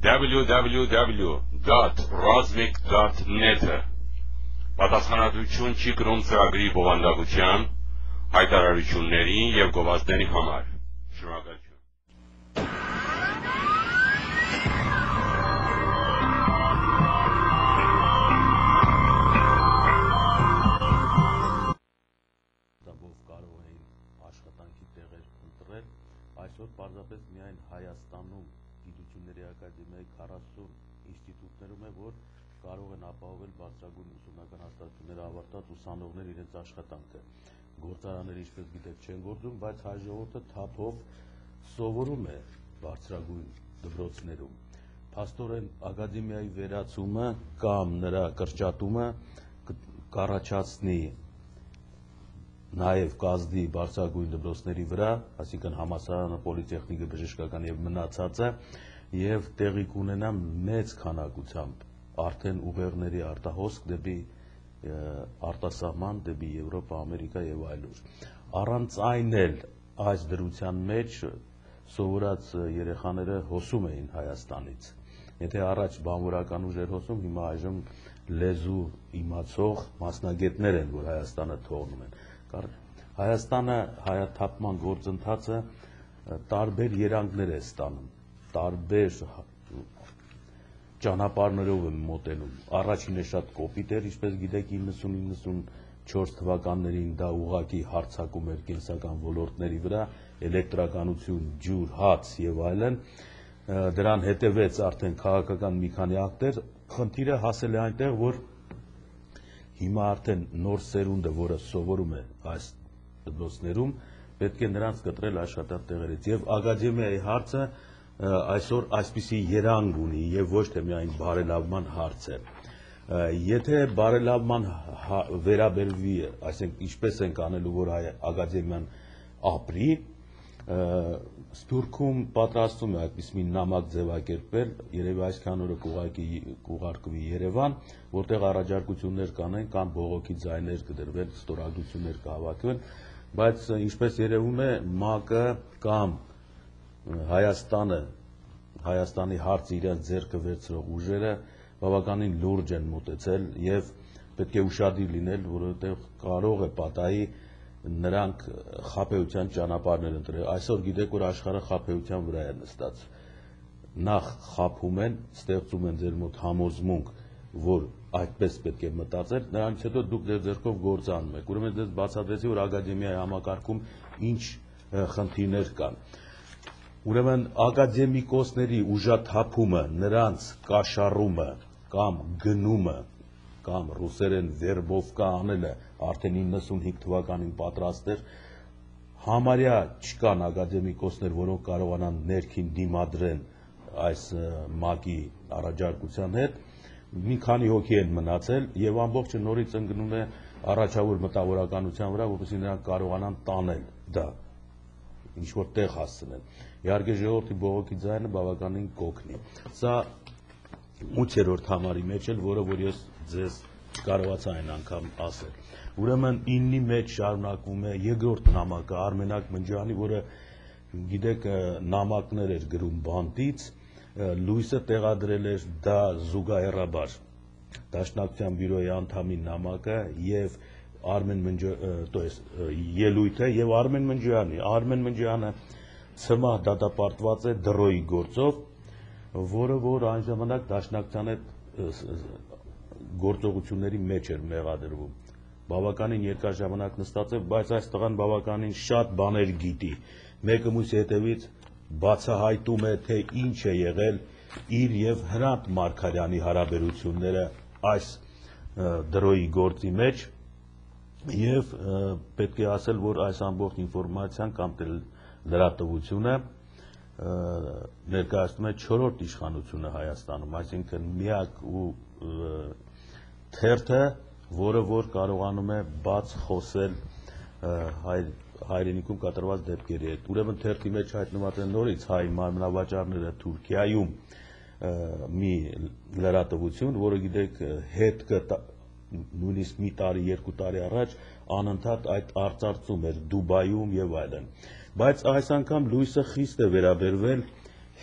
www.razmik.net-ը պատասխանատվություն չի կրում ծրագրի բովանդակության, հայտարարությունների և գովազդների համար։ Շնորհակալություն։ Կարող էին աշխատանքի տեղեր ընտրել, այսօր պարզապես միայն Հայաստանում գիտությունների ակադեմիայի 40 ինստիտուտներում է, որ կարող են ապահովել բարձրագույն ուսումնական հաստատությունները ավարտած ուսանողներ իրենց աշխատանքը։ Գործարանները, ինչպես գիտեք, չեն գործում, բայց հայ ժողովուրդը թափով սովորում է բարձրագույն դպրոցներում։ Փաստորեն ակադեմիայի վերացումը կամ նրա կրճատումը կառաջացնի նաև կազդի բարձրագույն դպրոցների վրա, այսինքն համալսարանը, պոլիտեխնիկը, բժշկական և մնացածը, և տեղի կունենա մեծ քանակությամբ արդեն ուղեղների արտահոսք դեպի արտասահման, դեպի Եվրոպա, Ամերիկա և այլուր։ Առանց այն էլ այս դրության մեջ սովորած երեխաները հոսում էին Հայաստանից։ Եթե առաջ բանվորական ուժ էր հոսում, հիմա այժմ լեզու իմացող մասնագետներ են, որ Հայաստանը թողնում են։ Հայաստանը հայաթափման գործընթացը տարբեր երանգներ է ստանում, տարբեր ճանապարհներով է մոտենում։ Առաջինը շատ կոպիտ էր, ինչպես գիտեք, 90-94 թվականներին դա ուղղակի հարձակում էր կենսական ոլորտների վրա, էլեկտրականություն, ջուր, հաց և այլն։ Դրան հետևեց արդեն քաղաքական մի քանի ակտեր։ Խնդիրը հասել է այնտեղ, որ հիմա արդեն նոր սերունդը, որը սովորում է այս դպրոցներում, պետք է նրանց կտրել աշխատատեղերից։ Եվ ակադեմիայի հարցը այսօր այսպիսի երանգ ունի և ոչ թե միայն բարելավման հարց է։ Եթե բարելավման վերաբերվի, այսինքն ինչպես ենք անելու, որ ակադեմիան ապրի, Սփյուռքում պատրաստում է այդպես մի նամակ ձևակերպել, երևի այսքան օրը կուղարկվի Երևան, որտեղ առաջարկություններ կանեն կամ բողոքի ձայներ կդրվեն, ստորագրություններ կհավաքվեն, բայց ինչպես երևում է, ՄԱԿ-ը կամ Հայաստանի հարցը իրենց ձեռքը վերցրող ուժերը բավականին լուրջ են մոտեցել և պետք է ուշադիր լինել, որովհետև կարող է պատահի նրանք խաբեության ճանապարհներ ընտրել։ Այսօր գիտեք, որ աշխարհը խաբեության վրա է նստած։ Նախ խաբում են, ստեղծում են ձեր մոտ համոզմունք, որ այդպես պետք է մտածել, նրանից հետո դուք ձեր ձեռքով գործ անում եք։ Ուրեմն ես բացատրեցի, որ ակադեմիայի համակարգում ինչ խնդիրներ կան։ Ուրեմն ակադեմիկոսների ուժաթափումը, նրանց կաշառումը կամ գնումը կամ ռուսերեն վերբովկա անելը արդեն 95 թվականին պատրաստ էր, համարյա չկան ակադեմիկոսներ, որոնք կարողանան ներքին դիմադրեն այս ՄԱԿ-ի առաջարկության հետ, մի քանի հոգի են մնացել և ամբողջը նորից ընկնում է առաջավոր մտավորականության վրա, որպեսզի նրանք կարողանան տանել դա, ինչ-որ տեղ հասցնել։ Իհարկե ժողովրդի բողոքի ձայնը բավականին կօգնի։ Սա 8-րդ համարի մեջ էլ, որը որ ես ձեզ չկարողացա այն անգամ ասել։ Ուրեմն 9-ի մեջ շարունակվում է երկրորդ նամակը Արմենակ Մնջյանի, որը գիտեք նամակներ էր գրում բանտից, լույսը տեղադրել էր դա զուգահեռաբար Դաշնակցության բյուրոյի անդամի նամակը և ելույթը և Արմեն Մնջյանի։ Արմեն Մնջյանը ցմահ դատապարտված է դռոյի գործով, որը որ այն ժամանակ Դաշնակցության հետ գործողությունների մեջ էր մեղադրվում։ Բավականին երկար ժամանակ նստած է, բայց այս տղան բավականին շատ բաներ գիտի։ Մեկը մյուսի հետևից բացահայտում է, թե ինչ է եղել իր և Հրանտ Մարգարյանի հարաբերությունները այս դռոյի գործի մեջ և պետք է ասել, որ այս ամբողջ ինֆորմացիան կամ լրատվությունը ներկայացնում է 4-րդ իշխանությունը Հայաստանում, այսինքն միակ ու թերթը, որը որ կարողանում է բաց խոսել հայրենիքում կատարված դեպքերի հետ։ Ուրեմն թերթի մեջ հայտնված են նորից հայ մանրավաճառները Թուրքիայում մի լրատվություն, որը գիտեք հետ նույնիսկ մի տարի, երկու տարի առաջ անընդհատ այդ արծարծում էր Դուբայում և այլն։ Բայց այս անգամ լույսը խիստ է վերաբերվել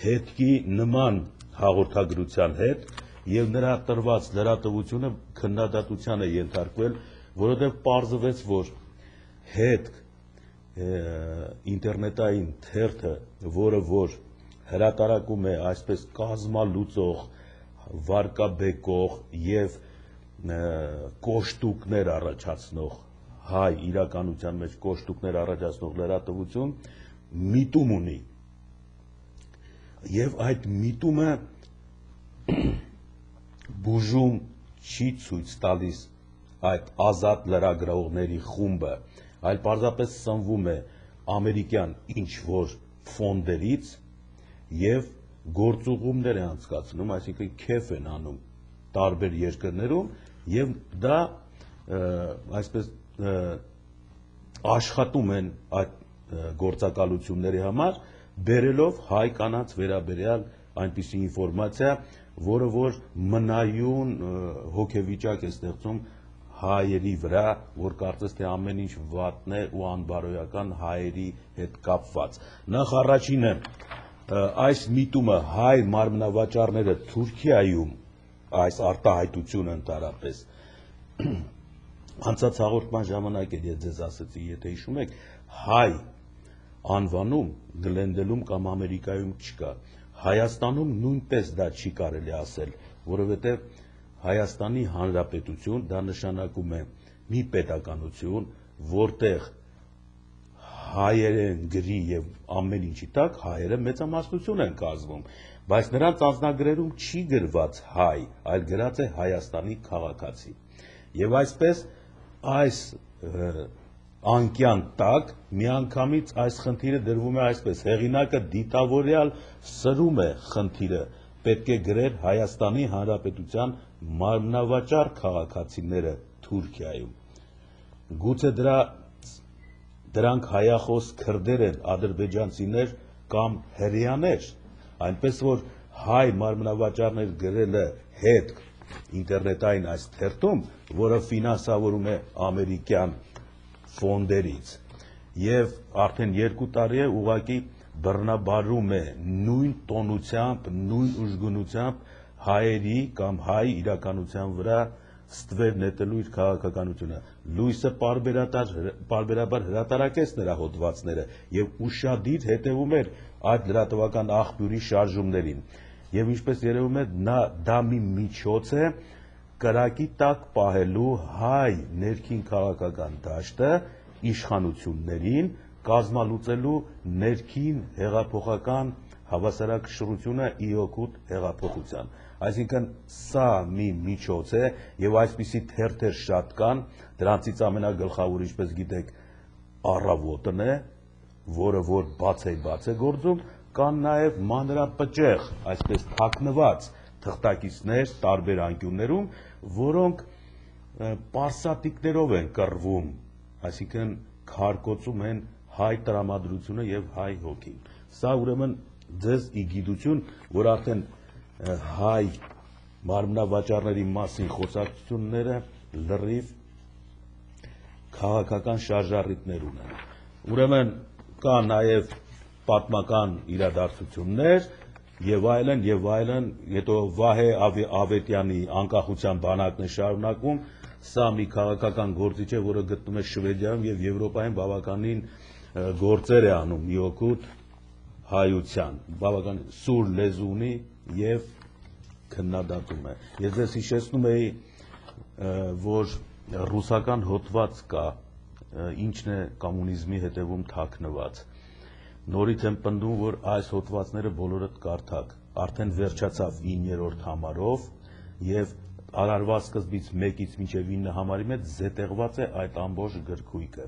հետքի նման հաղորդագրության հետ եւ նրա տրված լրատվությունը քննադատության է ենթարկվել, որովհետեւ պարզվեց, որ հետք ինտերնետային թերթը, որը որ հրատարակում է այսպես կազմալուծող, վարկաբեկող եւ կոշտուկներ առաջացնող հայ իրականության մեջ կոշտուկներ առաջացնող լրատվություն միտում ունի եւ այդ միտումը բուժում չի ցույց տալիս այդ ազատ լրագրողների խումբը, այլ պարզապես սնվում է ամերիկյան ինչ-որ ֆոնդերից եւ գործուղումներ է անցկացնում, այսինքն քեֆ են անում տարբեր երկրներում եւ դա այսպես աշխատում են այդ գործակալությունների համար, բերելով հայ կանանց վերաբերյալ այնպիսի ինֆորմացիա, որը որ մնայուն հոգեվիճակ է ստեղծում հայերի վրա, որ կարծես թե ամեն ինչ վատն է ու անբարոյական հայերի հետ կապված։ Նախ առաջինը այս միտումը հայ մարմնավաճառները Թուրքիայում այս արտահայտությունը ընդհանրապես անցած հաղորդման ժամանակ էլ ես ձեզ ասեցի, եթե հիշում եք, հայ անվանում Գլենդելում կամ Ամերիկայում չկա։ Հայաստանում նույնպես դա չի կարելի ասել, որովհետև Հայաստանի Հանրապետություն դա նշանակում է մի պետականություն, որտեղ հայերեն գրի եւ ամեն ինչի տակ հայերը մեծամասնություն են կազմում, բայց նրանց անձնագրերում չի գրված հայ, այլ գրած է Հայաստանի քաղաքացի։ Եվ այսպես այս անկյան տակ միանգամից այս խնդիրը դրվում է այսպես, հեղինակը դիտավորյալ սրում է խնդիրը, պետք է գրեր Հայաստանի Հանրապետության մարմնավաճառ քաղաքացիները Թուրքիայում։ Գուցե դրանք հայախոս քրդեր են, ադրբեջանցիներ կամ հրեաներ, այնպես որ հայ մարմնավաճառներ գրելը հետ ինտերնետային այս թերթում, որը ֆինանսավորում է ամերիկյան ֆոնդերից եւ արդեն 2 տարի է ուղղակի բռնաբարում է նույն տոնությամբ, նույն ուժգնությամբ հայերի կամ հայ իրականության վրա ստվեր նետելու իր քաղաքականությունը։ Լույսը պարբերաբար հրատարակեց նրա հոդվածները եւ ուշադիր հետեւում էր այդ լրատվական աղբյուրի շարժումներին։ Եվ ինչպես երևում է, դա մի միջոց է կրակի տակ պահելու հայ ներքին քաղաքական դաշտը իշխանություններին կազմալուծելու ներքին հեղափոխական հավասարակշռությունը ի օգուտ հեղափոխության։ Այսինքն սա մի միջոց է եւ այսպիսի թերթեր շատ կան, դրանցից ամենագլխավոր, ինչպես գիտեք, Առավոտն է, որը որ բաց է գործում, կան նաեւ մանրապճեղ, այսպես թաքնված թղթակիցներ տարբեր անկյուններում, որոնք պարսատիկներով են կռվում, այսինքն քարկոծում են հայ տրամադրությունը եւ հայ հոգին։ Սա ուրեմն ձեզ ի գիտություն, որ արդեն հայ մարմնավաճառների մասին խոսակցությունները լրիվ քաղաքական շարժառիթներ ունեն։ Ուրեմն կա նաեւ պատմական իրադարձություններ եւ այլն, հետո Վահե Ավետյանի անկախության բանակն է շարունակում, սա մի քաղաքական գործիչ է, որը գտնում է Շվեդիայում եւ Եվրոպայում բավականին գործեր է անում մի օգուտ հայության, բավական սուր լեզու ունի եւ քննադատում է։ Ես ձեզ հիշեցնում էի, որ ռուսական հոդված կա, ինչն է կոմունիզմի հետևում թաքնված։ Նորից եմ պնդում, որ այս հոդվածները բոլորդ կարդաք, արդեն վերջացավ 9-րդ համարով եւ արարվա սկզբից 1-ից մինչեւ 9 համարի մեջ զետեղված է այդ ամբողջ գրքույկը։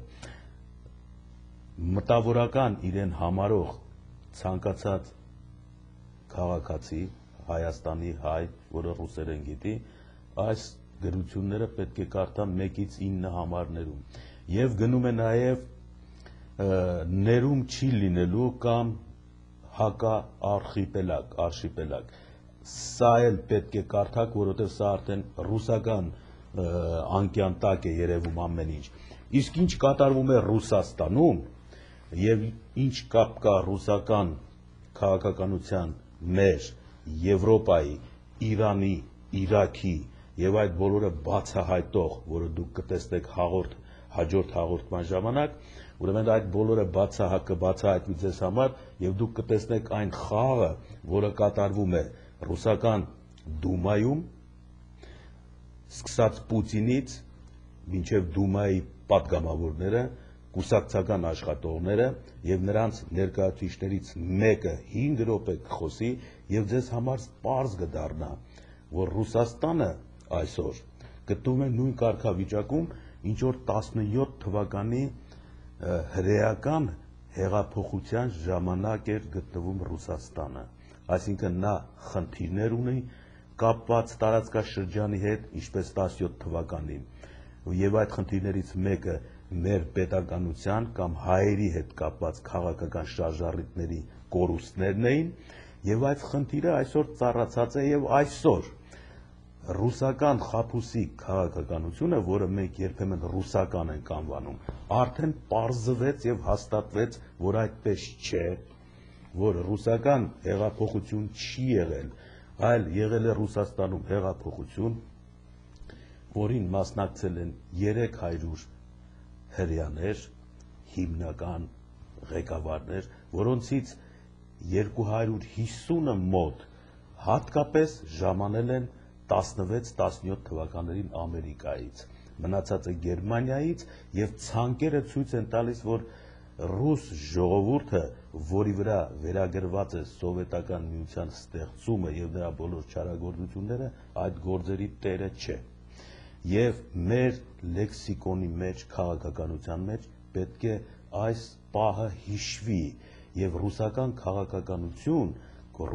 Մտավորական իրեն համարող ցանկացած քաղաքացի, Հայաստանի հայ, որը ռուսերեն գիտի, այս գրությունները պետք է կարդա 1-ից 9 համարներում եւ գնում է նաեւ ներում չի լինելու կամ արշիպելագ։ Սա էլ պետք է կարդաք, որովհետև սա արդեն ռուսական անկյան տակ է երևում ամեն ինչ։ Իսկ ինչ կատարվում է Ռուսաստանում եւ ինչ կապ կա ռուսական քաղաքականության մեր Եվրոպայի, Իրանի, Իրաքի եւ այդ բոլորը բացահայտող, որը դուք կտեսնեք հաջորդ հաղորդման ժամանակ, ուրեմն այդ բոլորը կբացահայտվի ձեզ համար եւ դուք կտեսնեք այն խաղը, որը կատարվում է ռուսական դումայում, սկսած Պուտինից մինչև դումայի պատգամավորները, կուսակցական աշխատողները եւ նրանց ներկայացուցիչներից մեկը 5 րոպե կխոսի եւ ձեզ համար պարզ կդառնա, որ Ռուսաստանը այսօր գտնվում է նույն կարգավիճակում, ինչ որ 17 թվականի հրեական հեղափոխության ժամանակ էր գտնվում Ռուսաստանը, այսինքն նա խնդիրներ ունի կապված տարածքաշրջանի հետ, ինչպես 17 թվականին, եւ այդ խնդիրներից մեկը մեր պետականության կամ հայերի հետ կապված քաղաքական շարժառիթների կորուստներն էին, եւ այդ խնդիրը այսօր ծառացած է եւ այսօր ռուսական խաբուսի քաղաքականությունը, որը մենք երբեմն ռուսական ենք անվանում, արդեն պարզվեց եւ հաստատվեց, որ այդպես չէ, որ ռուսական հեղափոխություն չի եղել, այլ եղել է Ռուսաստանում հեղափոխություն, որին մասնակցել են 300 հրեաներ, հիմնական ղեկավարներ, որոնցից 250-ը մոտ հատկապես ժամանել են 16-17 թվականներին Ամերիկայից, մնացածը Գերմանիայից եւ ցանկերը ցույց են տալիս, որ ռուս ժողովուրդը, որի վրա վերագրված է սովետական միության ստեղծումը եւ նրա բոլոր չարագործությունները, այդ գործերի տերը չէ։ Եվ մեր լեքսիկոնի մեջ, քաղաքականության մեջ պետք է այս պահը հիշվի եւ ռուսական քաղաքականություն,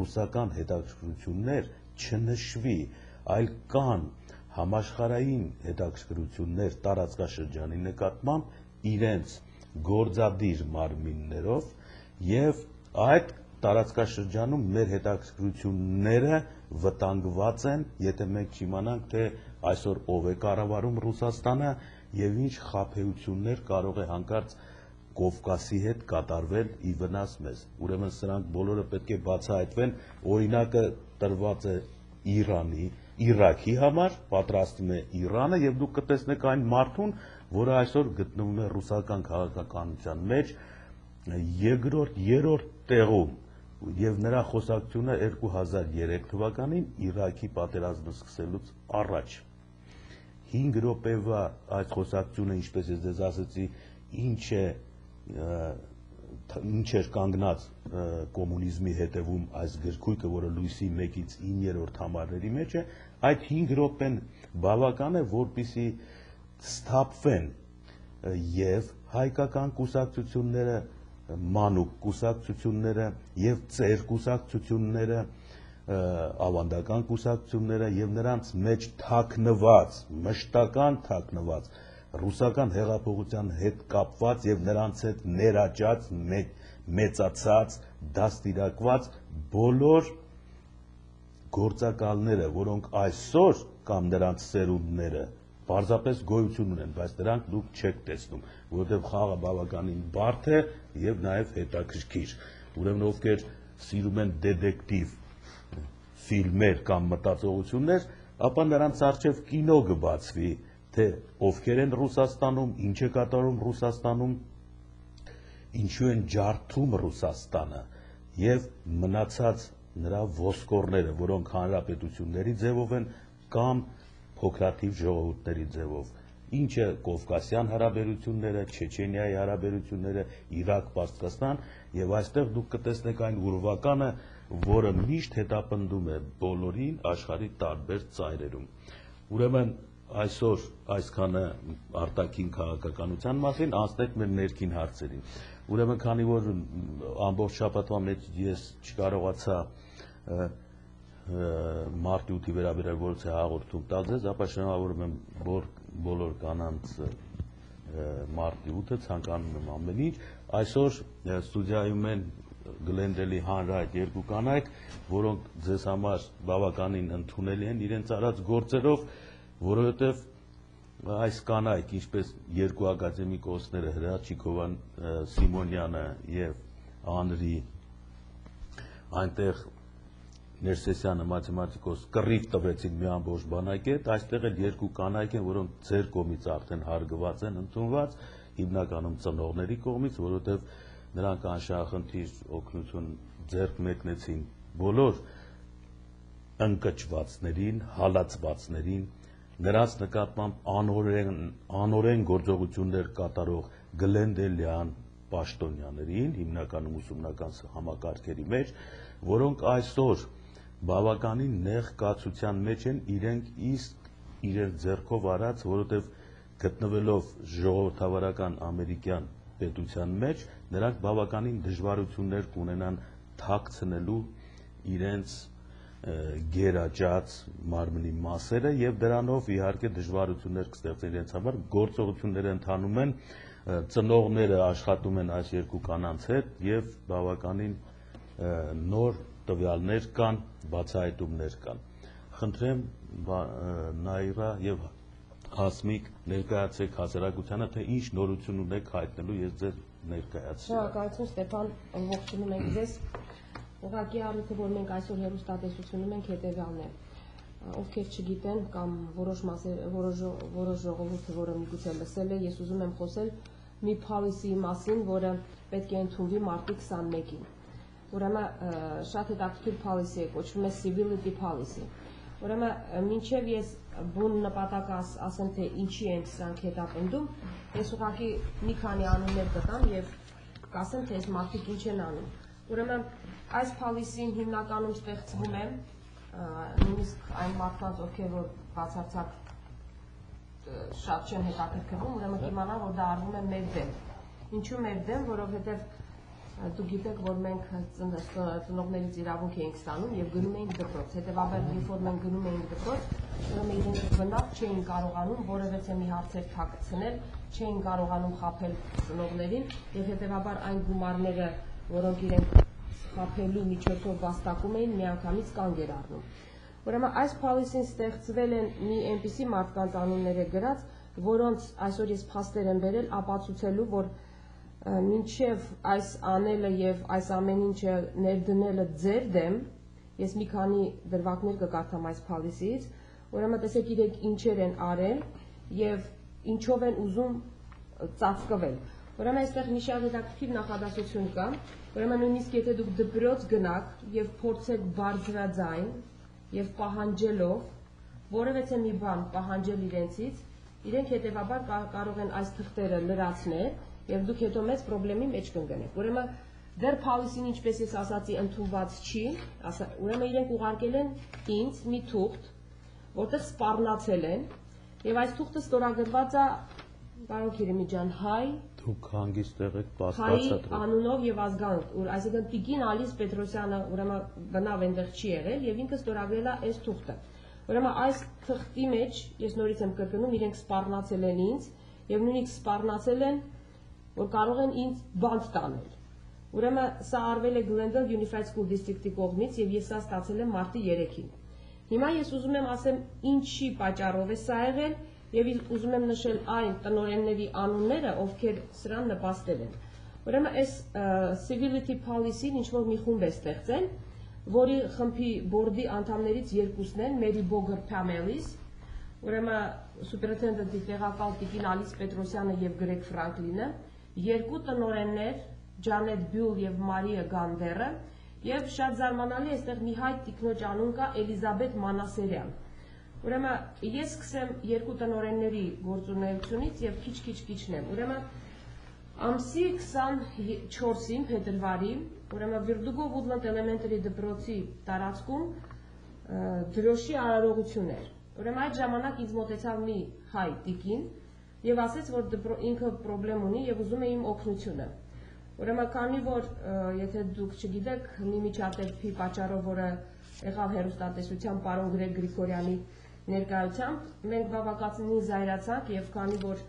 ռուսական հետաքրքրություններ չնշվի, այլ կան համաշխարհային հետաքրքրություններ տարածքաշրջանի նկատմամբ իրենց գործադիր մարմիններով եւ այդ տարածքաշրջանում մեր հետաքրքրությունները վտանգված են, եթե մենք չիմանանք, թե այսօր ով է կառավարում Ռուսաստանը եւ ինչ խաբեություններ կարող է հանկարծ Կովկասի հետ կատարվել ի վնաս մեզ։ Ուրեմն սրանք բոլորը պետք է բացահայտվեն, օրինակը տրված է Իրաքի համար, պատրաստում է Իրանը եւ դուք կտեսնեք այն մարդուն, որը այսօր գտնվում է ռուսական քաղաքականության մեջ երրորդ տեղում եւ նրա խոսակցությունը 2003 թվականին Իրաքի պատերազմը սկսելուց առաջ 5 րոպեվա այդ խոսակցությունը, ինչպես ես ձեզ ասացի, ինչ էր կանգնած կոմունիզմի հետևում այս գրքույկը, որը լույսի 1-ից 9-րդ համարների մեջ է, այդ 5 րոպեն բավական է, որպեսզի սթափվեն եւ հայկական կուսակցությունները, մանուկ կուսակցությունները եւ ծեր կուսակցությունները, ավանդական կուսակցությունները եւ նրանց մեջ թաքնված, մշտական թաքնված ռուսական հեղափոխության հետ կապված եւ նրանց հետ ներաճած, մեծացած, դաստիարակված բոլոր գործակալները, որոնք այսօր կամ նրանց սերունդները պարզապես գոյություն ունեն, բայց դրանք դուք չեք տեսնում, որովհետեւ խաղը բավականին բարդ է եւ նաեւ հետաքրքիր։ Ուրեմն ովքեր սիրում են դետեկտիվ ֆիլմեր կամ մտածողություններ, ապա նրանց առջև կինո կբացվի, թե ովքեր են Ռուսաստանում, ինչ է կատարում Ռուսաստանում, ինչու են ջարդում Ռուսաստանը եւ մնացած նրա ոսկորները, որոնք հանրապետությունների ձևով են կամ փոքրաթիվ ժողովուրդների ձևով, ինչը Կովկասյան հարաբերությունները, Չեչենիայի հարաբերությունները, Իրաք-Պարսկաստան եւ այստեղ դուք կտեսնեք այն ուրվականը, որը միշտ հետապնդում է բոլորին աշխարհի տարբեր ծայրերում։ Ուրեմն այսօր այսքանը արտաքին քաղաքականության մասին, անցնենք մեր ներքին հարցերին։ Ուրեմն քանի որ ամբողջ շաբաթվա մեջ ես չկարողացա մարտի 8-ի վերաբերյալ որից է հաղորդում տալ ձեզ, ապա շնորհավորում եմ բոլոր կանանց մարտի 8-ը, ցանկանում եմ ամեն ինչ։ Այսօր ստուդիայում են Գլենդելի հանրահայտ երկու կանայք, որոնք ձեզ համար բավականին ընդունելի են իրենց արած գործերով, որովհետև այս կանայք, ինչպես երկու ակադեմիկոսները Հրաչիկովը, Սիմոնյանը եւ Անրի, այնտեղ Ներսեսյանը մաթեմատիկոս կռիվ տվեցին մի ամբողջ բանակետ, այստեղ էլ երկու կանայք են, որոնք ձեր կողմից արդեն հարգված են ընդունված, հիմնականում ծնողների կողմից, որովհետև նրանք անշահախնդիր օգնություն ձեռք մեկնեցին բոլոր ընկճվածներին, հալածվածներին, նրանց նկատմամբ անօրեն գործողություններ կատարող գլենդելյան պաշտոնյաներին, հիմնականում ուսումնական համակարգերի մեջ, որոնք այսօր բավականին նեղ կացության մեջ են իրենք իսկ իրենց ձեռքով արած, որովհետև գտնվելով ժողովրդավարական ամերիկյան պետության մեջ, նրանք բավականին դժվարություններ կունենան թաքցնելու իրենց գերաճած մարմնի մասերը եւ դրանով իհարկե դժվարություններ կստեղծեն իրենց համար, գործողությունները ընթանում են, ծնողները աշխատում են այս երկու կանանց հետ եւ բավականին նոր տվյալներ կան, բացահայտումներ կան։ Խնդրեմ Նաիրա եւ Հասմիկ ներկայացեք հասարակությանը, թե ինչ նորություն ունեք հայտնելու, ես ձեր ներկայացրի։ Շնորհակալություն Ստեփան, ողջունում ենք ձեզ։ Ուղղակի առիթը, որ մենք այսօր հեռուստատեսությունում ենք, հետեւյալն է։ Ովքեր չգիտեն կամ որոշ ժողովուրդը, որը միգուցե լսել է, ես ուզում եմ խոսել մի policy մասին, որը պետք է ընդունվի մարտի 21-ին։ Ուրեմն շատ հետաքրքիր policy է, կոչվում է civility policy։ Ուրեմն մինչև ես բուն նպատակ ասեմ, թե ինչի են սրանք հետապնդում, ես ուղղակի մի քանի անուններ կտամ եւ կասեմ, թե այս մարդիկ ինչ են անում։ Ուրեմն այս policy-ն հիմնականում ստեղծվում է նույնիսկ այն մարդկանց, ովքեր որ բացարձակ շատ չեն հետաքրքրվում, ուրեմն կիմանան, որ դա արվում է մեր դեմ։ Ինչու մեր դեմ, որովհետեւ դուք գիտեք, որ մենք ծնողներից իրավունք էինք ստանում եւ գնում էինք դպրոց։ Հետեւաբար, երբ որ մենք գնում էինք դպրոց, ուրեմն իրենք բնավ չէին կարողանում որևէ մի հարցեր թաքցնել, չէին կարողանում խաբել ծնողներին եւ հետեւաբար այն գումարները, որոնք իրենք խաբելու միջոցով վաստակում էին, միանգամից կանգ էր առնում։ Ուրեմն այս policy-ն ստեղծվել են մի այնպիսի մարդկանց անուններ է գրած, որոնց այսօր ես փաստեր եմ բերել ապացուցելու, որ մինչև այս անելը եւ այս ամեն ինչը ներդնելը ձեր դեմ, ես մի քանի դրվագներ կկարդամ այս policy-ից, ուրեմն տեսեք իրենք ինչեր են արել եւ ինչով են ուզում ծածկվել։ Ուրեմն այստեղ մի շատ հետաքրքիր նախադասություն կա, ուրեմն նույնիսկ եթե դուք դպրոց գնաք եւ փորձեք բարձրաձայն եւ պահանջելով որևէ մի բան պահանջել իրենցից, իրենք հետեւաբար կարող են այս թղթերը լրացնել եւ դուք հետո մեծ խնդրի մեջ կընկնեք։ Ուրեմն դեռ policy-ն, ինչպես ես ասացի, ընդունված չի, ուրեմն իրենք ուղարկել են ինձ մի թուղթ, որտեղ սպառնացել են եւ այս թուղթը ստորագրված է Պարոն Քիրիմիջան հայ, դուք հանգիստ եղեք հայ անունով եւ ազգանունով, այսինքն Տիկին Ալիս Պետրոսյանը ուրեմն բնավ այնտեղ չի եղել եւ ինքը ստորագրել է այս թուղթը։ Ուրեմն այս թղթի մեջ ես նորից եմ կրկնում, իրենք սպառնացել են ինձ եւ նույնիսկ սպառնացել են, որ կարող են ինձ բանտ տանել։ Ուրեմն սա արվել է Glendale Unified School District-ի կողմից եւ ես սա ստացել եմ մարտի 3-ին։ Հիմա ես ուզում եմ ասեմ ինչի պատճառով է սա եղել եւ ուզում եմ նշել այն տնօրենների անունները, ովքեր սրան նպաստել են։ Ուրեմն այս civility policy-ն ինչ որ մի խումբ է ստեղծել, որի խմբի բորդի անդամներից երկուսն են Mary Boger Pamelis, ուրեմն սուպերինտենդենտի տեղակալ Տիկին Ալիս Պետրոսյանը եւ Գրեգ Ֆրանկլինը, երկու տնօրեններ Ջանետ Բյուլ եւ Մարիա Գանդերը եւ շատ զարմանալի է այստեղ մի հայ տիկնոջ անուն կա Էլիզաբետ Մանասերյան։ Ուրեմն ես սկսեմ երկու տնօրենների գործունեությունից եւ քիչ քիչնեմ։ Ուրեմն ամսի 24-ին փետրվարի, ուրեմն Verdugo Woodland Elementary դպրոցի տարածքում դրոշի արարողություն էր։ Ուրեմն այդ ժամանակ ինձ մոտեցավ մի հայ տիկին եւ ասեց, որ ինքը խնդրեմ ունի եւ ուզում է իմ օգնությունը։ Ուրեմն քանի որ եթե դուք չգիտեք, մի միջադեպի պատճառով, որը եղավ հերոստատեսության պարոն Գրեգ Գրիգորյանի ներկայությամբ, մենք բավականին զայրացանք եւ քանի որ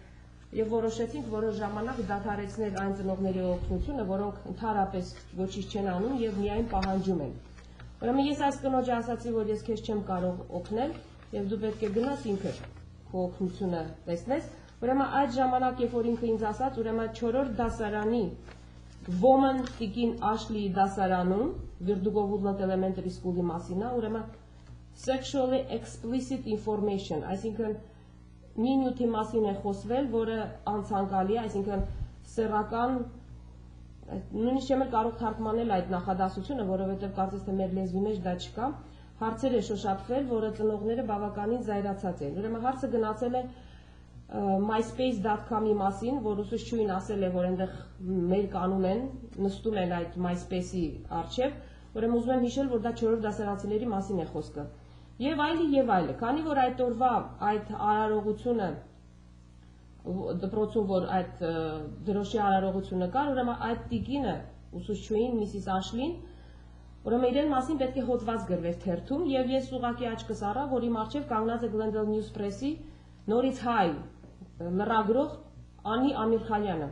եւ որոշեցինք որոշ ժամանակ դադարեցնել այն ծնողների օգնությունը, որոնք ընդհանրապես ոչինչ չեն անում եւ միայն պահանջում են։ Ուրեմն ես այս կնոջը ասացի, որ ես քեզ չեմ կարող օգնել եւ դու պետք է գնաս ինքդ քո օգնությունը տեսնես։ Ուրեմն այդ ժամանակ, երբ որ ինքը ինձ ասաց, ուրեմն 4-րդ դասարանի Woman Տիկին Աշլիի դասարանում Virdugovudlat Elementary School-ի մասին է, ուրեմն sexually explicit information, այսինքն մի նյութի մասին է խոսվել, որը անցանկալի է, այսինքն սեռական, նույնիսկ չեմ կարող թարգմանել այդ նախադասությունը, որովհետև կարծես թե մեր լեզվի մեջ դա չկա, հարցեր է շոշափվել, որը ծնողները բավականին զայրացած են։ Ուրեմն հարցը գնացել է myspace.com-ի մասին, որ ուսուցչուհին ասել է, որ այնտեղ մեր կանոն են, նստում են այդ MySpace-ի առջև, ուրեմն ուզում եմ հիշել, որ դա 4-րդ դասարանցիների մասին է խոսքը։ Եվ այլը, քանի որ այդ օրվա այդ արարողությունը դպրոցում, որ այդ դրոշի արարողությունը կար, ուրեմն այդ տիկինը, ուսուցչուհին, Միսիս Աշլին, ուրեմն իրեն մասին պետք է հոդված գրվեր թերթում, եւ ես ուղղակի աչքս առա, որ իմ առջև կանգնած է Glendale News Press-ի նորից հայ լրագրող Անի Ամիրխանյանը։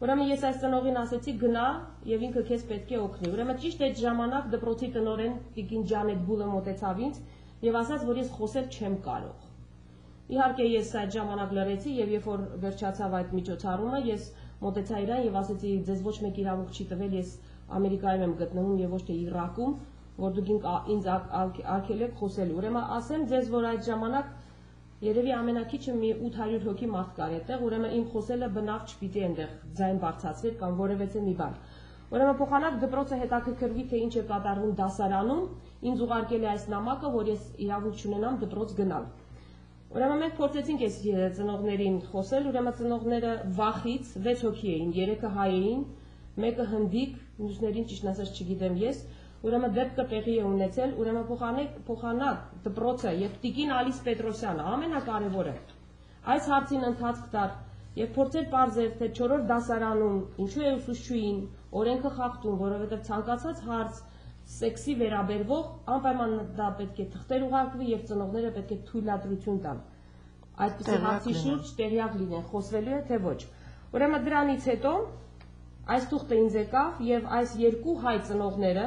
Ուրեմն ես այս ծնողին ասեցի գնա եւ ինքը քեզ պետք է օգնի։ Ուրեմն ճիշտ այդ ժամանակ դպրոցի տնօրեն տիկին Ջանետ Բուլը մոտեցավ ինձ եւ ասաց, որ ես խոսել չեմ կարող։ Իհարկե ես այդ ժամանակ լռեցի եւ երբ որ վերջացավ այդ միջոցառումը, ես մոտեցա իրան եւ ասեցի, ձեզ ոչ մեկ իրավունք չի տվել, ես Ամերիկայում եմ գտնվում եւ ոչ թե Իրաքում, որ դուք ինձ արգել եք խոսելու։ Ուրեմն ասեմ ձեզ, որ այդ ժամանակ երևի ամենակիչը մի 800 հոգի մարդ կար այդտեղ, ուրեմն իմ խոսելը բնավ չպիտի այնտեղ ձայն բարձրացներ կամ որևէ մի բան։ Ուրեմն փոխանակ դպրոցը հետաքրքրվի, թե ինչ է կատարվում դասարանում, ինձ ուղարկել է այս նամակը, որ ես իրավունք չունենամ դպրոց գնալ։ Ուրեմն մենք փորձեցինք այս ծնողներին խոսել, ուրեմն ծնողները վախից 6 հոգի էին, 3-ը հայ էին, մեկը հնդիկ, մյուսներին ճիշտ ասած չգիտեմ ես, ուրեմն դեպքը տեղի է ունեցել, ուրեմն փոխանակ դպրոցը եւ տիկին Ալիս Պետրոսյանը, ամենակարևորը, այս հարցին ընթացք տար եւ փորձեր պարզել, թե 4-րդ դասարանում ինչու է ուսուցչուհին օրենքը խախտում, որովհետեւ ցանկացած հարց սեքսի վերաբերվող անպայման դա պետք է թղթեր ուղարկվի եւ ծնողները պետք է թույլատրություն տան։ Այդպիսի հարցի շուրջ տեղյակ լինեն, խոսվելու է թե ոչ։ Ուրեմն դրանից հետո այս թուղթը ինձ եկավ եւ այս երկու հայ ծնողները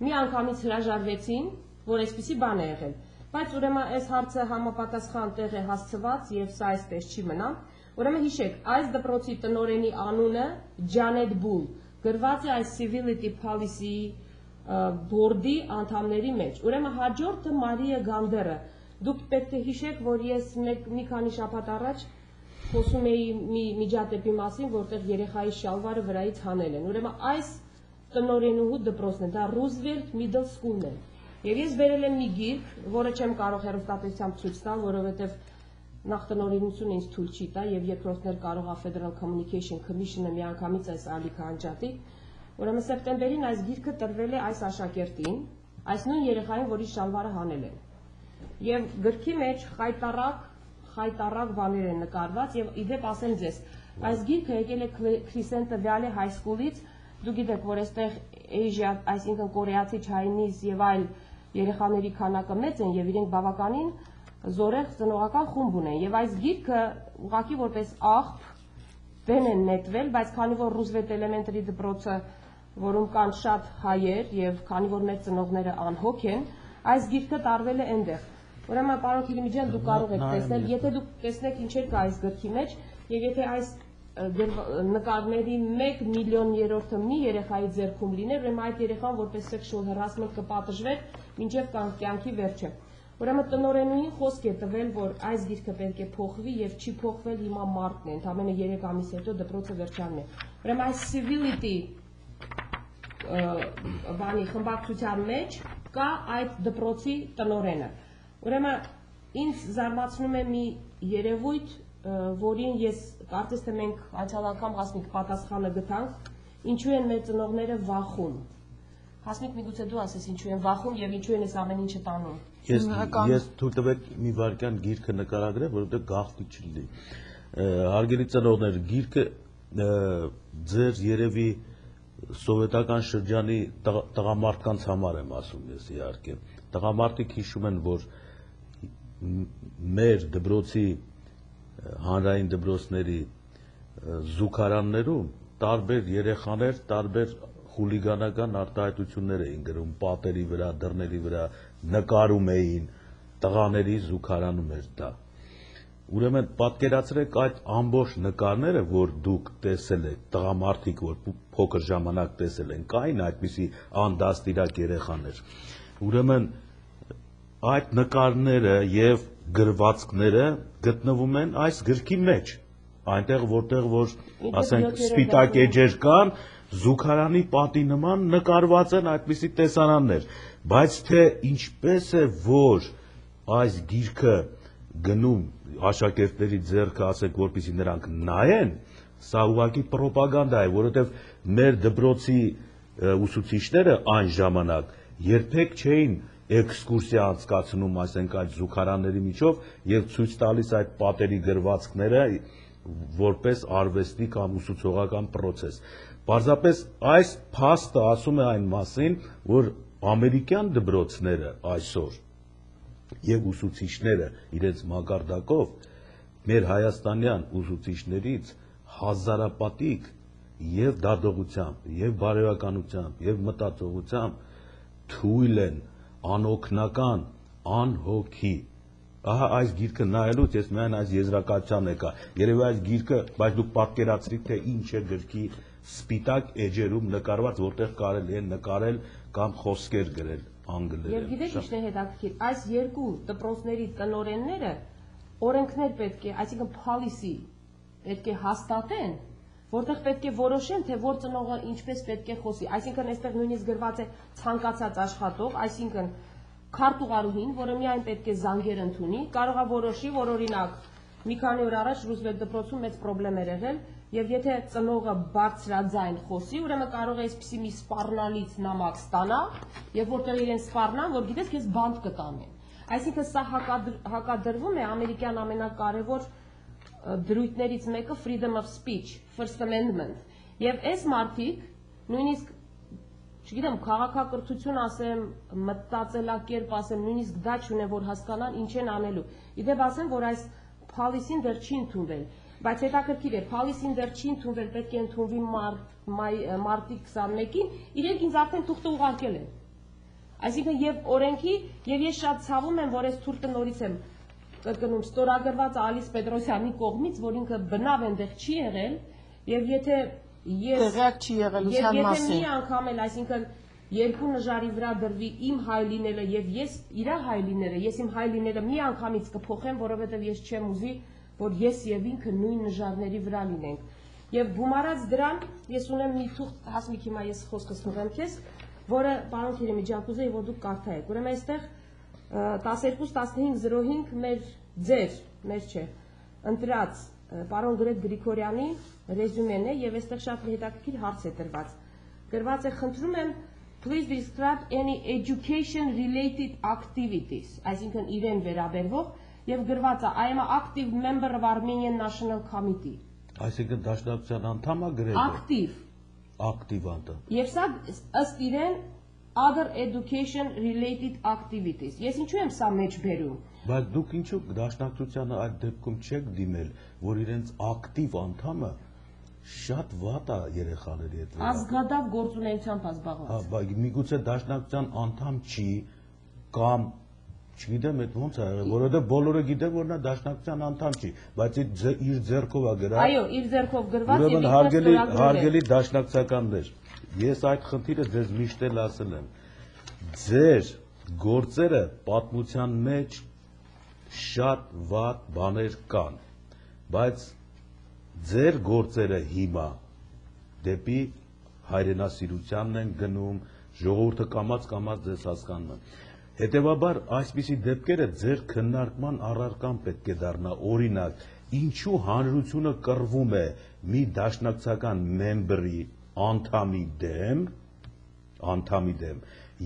մի անգամից հրաժարվեցին, որ այսպիսի բան է եղել։ Բայց ուրեմն այս հարցը համապատասխան տեղ է հասցված եւ սա այսպես չի մնա։ Ուրեմն հիշեք, այս դպրոցի տնօրենի անունը Ջանետ Բուլ գրված է այս Civility Policy բորդի անդամների մեջ։ Ուրեմն հաջորդը Մարիա Գանդերը։ Դուք պետք է հիշեք, որ ես մի քանի շաբաթ առաջ խոսում էի մի միջադեպի մասին, որտեղ երեխայի շալվարը վրայից հանել են։ Ուրեմն այս տնօրենուհու դպրոցն է, դա Roosevelt Middle School-ն է։ Եվ ես բերել եմ մի գիրք, որը չեմ կարող հեռուստատեսությամբ ցույց տալ, որովհետև նախ տնօրենությունը ինձ թույլ չի տա եւ երկրորդներ կարող է Federal Communication Commission-ը միանգամից այս ալիքը անջատի։ Ուրեմն սեպտեմբերին այս գիրքը տրվել է այս աշակերտին, այս նույն երեխային, որի շալվարը հանել են։ Եվ գրքի մեջ խայտարակ բաներ են նկարված եւ իդեպ ասեմ ձեզ, այս գիրքը եկել է Crescent Valley High School-ից, դուք գիտեք, որ այստեղ Asia, այսինքն կորեացի, չայնիզ եւ այլ երեխաների քանակը մեծ են եւ իրենք բավականին զորեղ ծնողական խումբ ունեն եւ այս գիրքը ուղղակի որպես աղբ դեն են նետվել, բայց քանի որ Roosevelt Elementary դպրոցը, որում կան շատ հայեր եւ քանի որ մեր ծնողները անհոգ են, այս գիրքը տարվել է այնտեղ։ Ուրեմն պարոն Քիլիմիջյան, դուք կարող եք տեսնել, եթե դուք տեսնեք ինչեր կա այս գրքի մեջ եւ եթե այս նկարների 1 միլիոն-երորդը մի երեխայի ձեռքում լիներ, ուրեմն այդ երեխան որպես sexual harassment կպատժվեր մինչև կյանքի վերջը։ Ուրեմն տնօրենուհին խոսք է տվել, որ այս գիրքը պետք է փոխվի եւ չի փոխվել, հիմա մարտն է, ընդամենը 3 ամիս հետո դպրոցը վերջանում է։ Ուրեմն այս civility բանի խմբակցության մեջ կա այդ դպրոցի տնօրենը։ Ուրեմն ինձ զարմացնում է մի երևույթ, որին ես կարծես թե մենք անցյալ անգամ Հասմիկ պատասխանը գտանք, ինչու են մեր ծնողները վախում։ Հասմիկ, միգուցե դու ասես ինչու են վախում եւ ինչու են այս ամեն ինչը տանում։ Ես թույլ տվեք մի վարքյան գիրքը նկարագրեմ, որովհետեւ գաղտնի չլինի։ Հարգելի ծնողներ, գիրքը ձեր երևի սովետական շրջանի տղամարդկանց համար եմ ասում ես իհարկե։ Տղամարդիկ հիշում են, որ մեր դպրոցի հանրային դպրոցների զուգարաններում տարբեր երեխաներ տարբեր խուլիգանական արտահայտություններ էին գրում պատերի վրա, դռների վրա, նկարում էին, տղաների զուգարանում էր դա։ Ուրեմն պատկերացրեք այդ ամբողջ նկարները, որ դուք տեսել եք, տղամարդիկ, որ փոքր ժամանակ տեսել են, կային այդպիսի անդաստիրակ երեխաներ։ Ուրեմն այդ նկարները եւ գրվածքները գտնվում են այս գրքի մեջ, այնտեղ որտեղ որ ասենք սպիտակ էջեր կան, զուգարանի պատի նման նկարված են այդպիսի տեսարաններ, բայց թե ինչպես է որ այս գիրքը գնում աշակերտների ձեռքը, ասենք, որպեսզի նրանք նայեն, սա ուղղակի պրոպագանդա է, որովհետև մեր դպրոցի ուսուցիչները այն ժամանակ երբեք չէին էքսկուրսիա անցկացնում, ասենք, այդ զուգարանների միջով եւ ցույց տալիս այդ պատերի գրվածքները որպես արվեստի կամ ուսուցողական process։ Պարզապես այս փաստը ասում է այն մասին, որ ամերիկյան դպրոցները այսօր եւ ուսուցիչները իրենց մակարդակով մեր հայաստանյան ուսուցիչներից հազարապատիկ եւ դատողությամբ, եւ բարոյականությամբ, եւ մտածողությամբ թույլ են, անօգնական, անհոգի։ Ահա այս գիրքը նայելուց ես միայն այս եզրակացության եկա։ Երևի այս գիրքը, բայց դուք պատկերացրիք, թե ինչ է գրքի սպիտակ էջերում նկարված, որտեղ կարելի է նկարել կամ խոսքեր գրել անգլերեն։ Եվ գիտեք ինչն է հետաքրքիր, այս երկու դպրոցների տնօրենները օրենքներ պետք է, այսինքն policy պետք է հաստատեն, որտեղ պետք է որոշեն, թե որ ծնողը ինչպես պետք է խոսի, այսինքն այստեղ նույնիսկ գրված է ցանկացած աշխատող, այսինքն քարտուղարուհին, որը միայն պետք է զանգեր ընդունի, կարող է որոշի, որ օրինակ մի քանի օր առաջ Ռուզվելտ դպրոցում մեծ խնդրեմ էր եղել, եւ եթե ծնողը բարձրաձայն խոսի, ուրեմն կարող է այսպիսի մի սպառնալից նամակ ստանա, եւ որտեղ իրեն սպառնան, որ գիտես, քեզ բանտ կտանեն։ Այսինքն սա հակադրվում է ամերիկյան ամենակարևոր դրույթներից մեկը freedom of speech, First Amendment։ Եվ այս մարդիկ նույնիսկ չգիտեմ, քաղաքակրթություն ասեմ, մտածելակերպ ասեմ, նույնիսկ դա չունեն, որ հասկանան ինչ են անելու։ Իդեպ ասեմ, որ այս policy-ն դեռ չի ընդունվել, բայց հետաքրքիր է, policy-ն դեռ չի ընդունվել, պետք է ընդունվի մարտի 21-ին, իրենք ինձ արդեն թուղթը ուղարկել են։ Այսինքն եւ օրենքի, եւ ես շատ ցավում եմ, որ այս թուրքը նորից եմ կրկնում, ստորագրված Ալիս Պետրոսյանի կողմից, որ ինքը բնավ այնտեղ չի եղել, եւ եթե ես տեղյակ չի եղել ուսան Եթե մասին։ մի անգամ էլ, այսինքն երկու նժարի վրա դրվի իմ հայ լինելը եւ ես իր հայ լինելը, ես իմ հայ լինելը մի անգամից կփոխեմ, որովհետեւ ես չեմ ուզի, որ ես եւ ինքը նույն նժարների վրա լինենք։ Եվ գումարած դրան, ես ունեմ մի թուղթ, Հասմիկ, հիմա ես խոսքս թողեմ քեզ, որը պարոն Քերեմիջյան կուզեի, որ դուք կարդայեք։ Ուրեմն այստեղ 12-15-05 մեր չէ, ընտրած պարոն Գրեգ Գրիգորյանի ռեզյումեն է եւ այստեղ շատ հետաքրքիր հարց է տրված։ Գրված է, խնդրում եմ please describe any education related activities, այսինքն իրեն վերաբերվող եւ գրված է I am an active member of Armenian National Committee։ Այսինքն դաշնակցության անդամ է գրել։ Ակտիվ անդամ։ Եվ սա ըստ իրեն other education related activities։ Ես ինչու եմ սա մեջ բերում։ Բայց դուք ինչու դաշնակցությանը այդ դեպքում չեք դիմել, որ իրենց ակտիվ անդամը շատ վատ է երեխաների հետ։ Ազգադապ գործունեությամբ ազբաղված։ Բայց միգուցե դաշնակցության անդամ չի կամ չգիտեմ այդ ոնց է եղել, որովհետև բոլորը գիտեն, որ նա դաշնակցության անդամ չի, բայց իր ձեռքով է գրել։ Այո, իր ձեռքով գրված եւ Ուրեմն հարգելի դաշնակցականներ, ես այդ խնդիրը ձեզ միշտ էլ ասել եմ։ Ձեր գործերը պատմության մեջ շատ վատ բաներ կան, բայց ձեր գործերը հիմա դեպի հայրենասիրությանն են գնում, ժողովուրդը կամաց ձեզ հասկանում է։ Հետևաբար այսպիսի դեպքերը ձեր քննարկման առարկան պետք է դառնա, օրինակ, ինչու հանրությունը կռվում է մի դաշնակցական մեմբերի անդամի դեմ,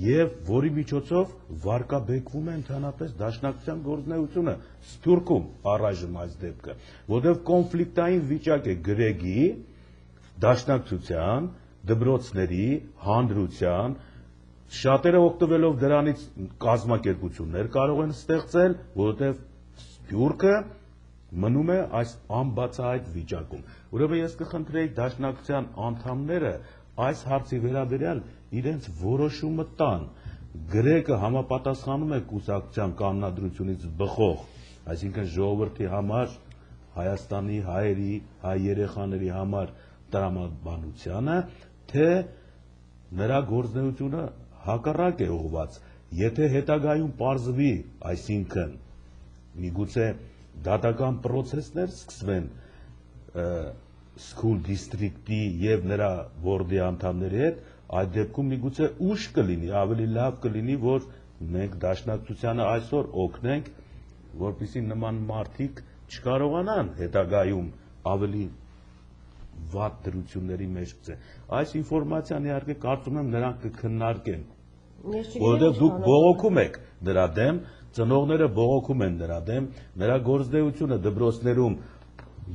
եւ որի միջոցով վարկաբեկվում է ընդհանրապես դաշնակցության գործունեությունը Սփյուռքում առայժմ այս դեպքը, որտեղ կոնֆլիկտային վիճակ է Գրեգի, դաշնակցության, դպրոցների, հանրության, շատերը օգտվելով դրանից կազմակերպություններ կարող են ստեղծել, որովհետև Սփյուռքը մնում է այս անբացահայտ վիճակում։ Ուրեմն ես կխնդրեի դաշնակցության անդամները այս հարցի վերաբերյալ իրենց որոշումը տան։ Գրեգը համապատասխանում է կուսակցության կանոնադրությունից բխող այսինքն ժողովրդի համար, Հայաստանի հայերի, հայ երեխաների համար տրամաբանությանը, թե նրա գործունեությունը հակառակ է ուղղված, եթե հետագայում պարզվի, այսինքն միգուցե դատական պրոցեսներ սկսվեն school district-ի եւ նրա բորդի անդամների հետ, այդ դեպքում միգուցե ուշ կլինի, ավելի լավ կլինի, որ մենք դաշնակցությանը այսօր օգնենք, որպեսզի նման մարդիկ չկարողանան հետագայում ավելի վատ դրությունների մեջ գցեն։ Այս ինֆորմացիան իհարկե կարծում եմ նրանք կքննարկեն, որովհետև դուք բողոքում եք նրա դեմ, ծնողները բողոքում են նրա դեմ, նրա գործունեությունը դպրոցներում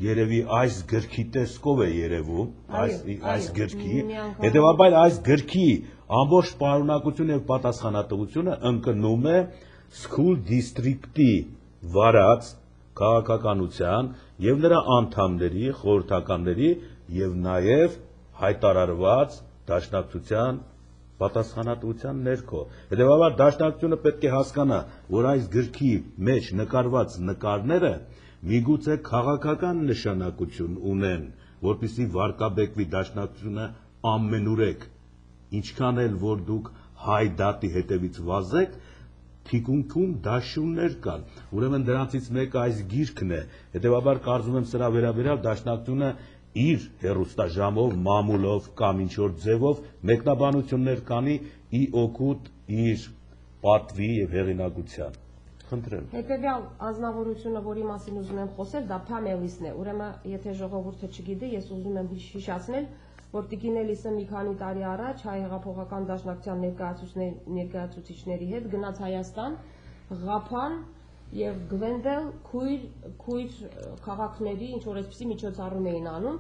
երևի այս գրքի տեսքով է երևում, այս գրքի, հետևաբար այս գրքի ամբողջ պարունակությունը եւ պատասխանատվությունը ընկնում է school district-ի վարած քաղաքականության եւ նրա անդամների, խորհրդականների եւ նաեւ հայտարարված դաշնակցության պատասխանատվության ներքո։ Հետևաբար դաշնակցությունը պետք է հասկանա, որ այս գրքի մեջ նկարված նկարները միգուցե քաղաքական նշանակություն ունեն, որպեսզի վարկաբեկվի դաշնակցությունը ամենուրեք, ինչքան էլ որ դուք հայ դատի հետևից վազեք, թիկունքում դաշուններ կան, ուրեմն դրանցից մեկը այս գիրքն է, հետևաբար կարծում եմ սրա վերաբերյալ դաշնակցությունը իր հեռուստաժամով, մամուլով կամ ինչ-որ ձևով մեկնաբանություններ կանի ի օգուտ իր պատվի եւ հեղինակության։ Խնդրեմ։ Հետևյալ անձնավորությունը, որի մասին ուզում եմ խոսել, դա Փամ Էլիսն է, ուրեմն եթե ժողովուրդը չգիտի, ես ուզում եմ հիշեցնել, որ Տիկին Էլիսը մի քանի տարի առաջ հայ հեղափոխական դաշնակցության ներկայացուցիչների հետ գնաց Հայաստան, Ղափան եւ Գվենդել քույր քաղաքների ինչ որ այսպիսի միջոցառում էին անում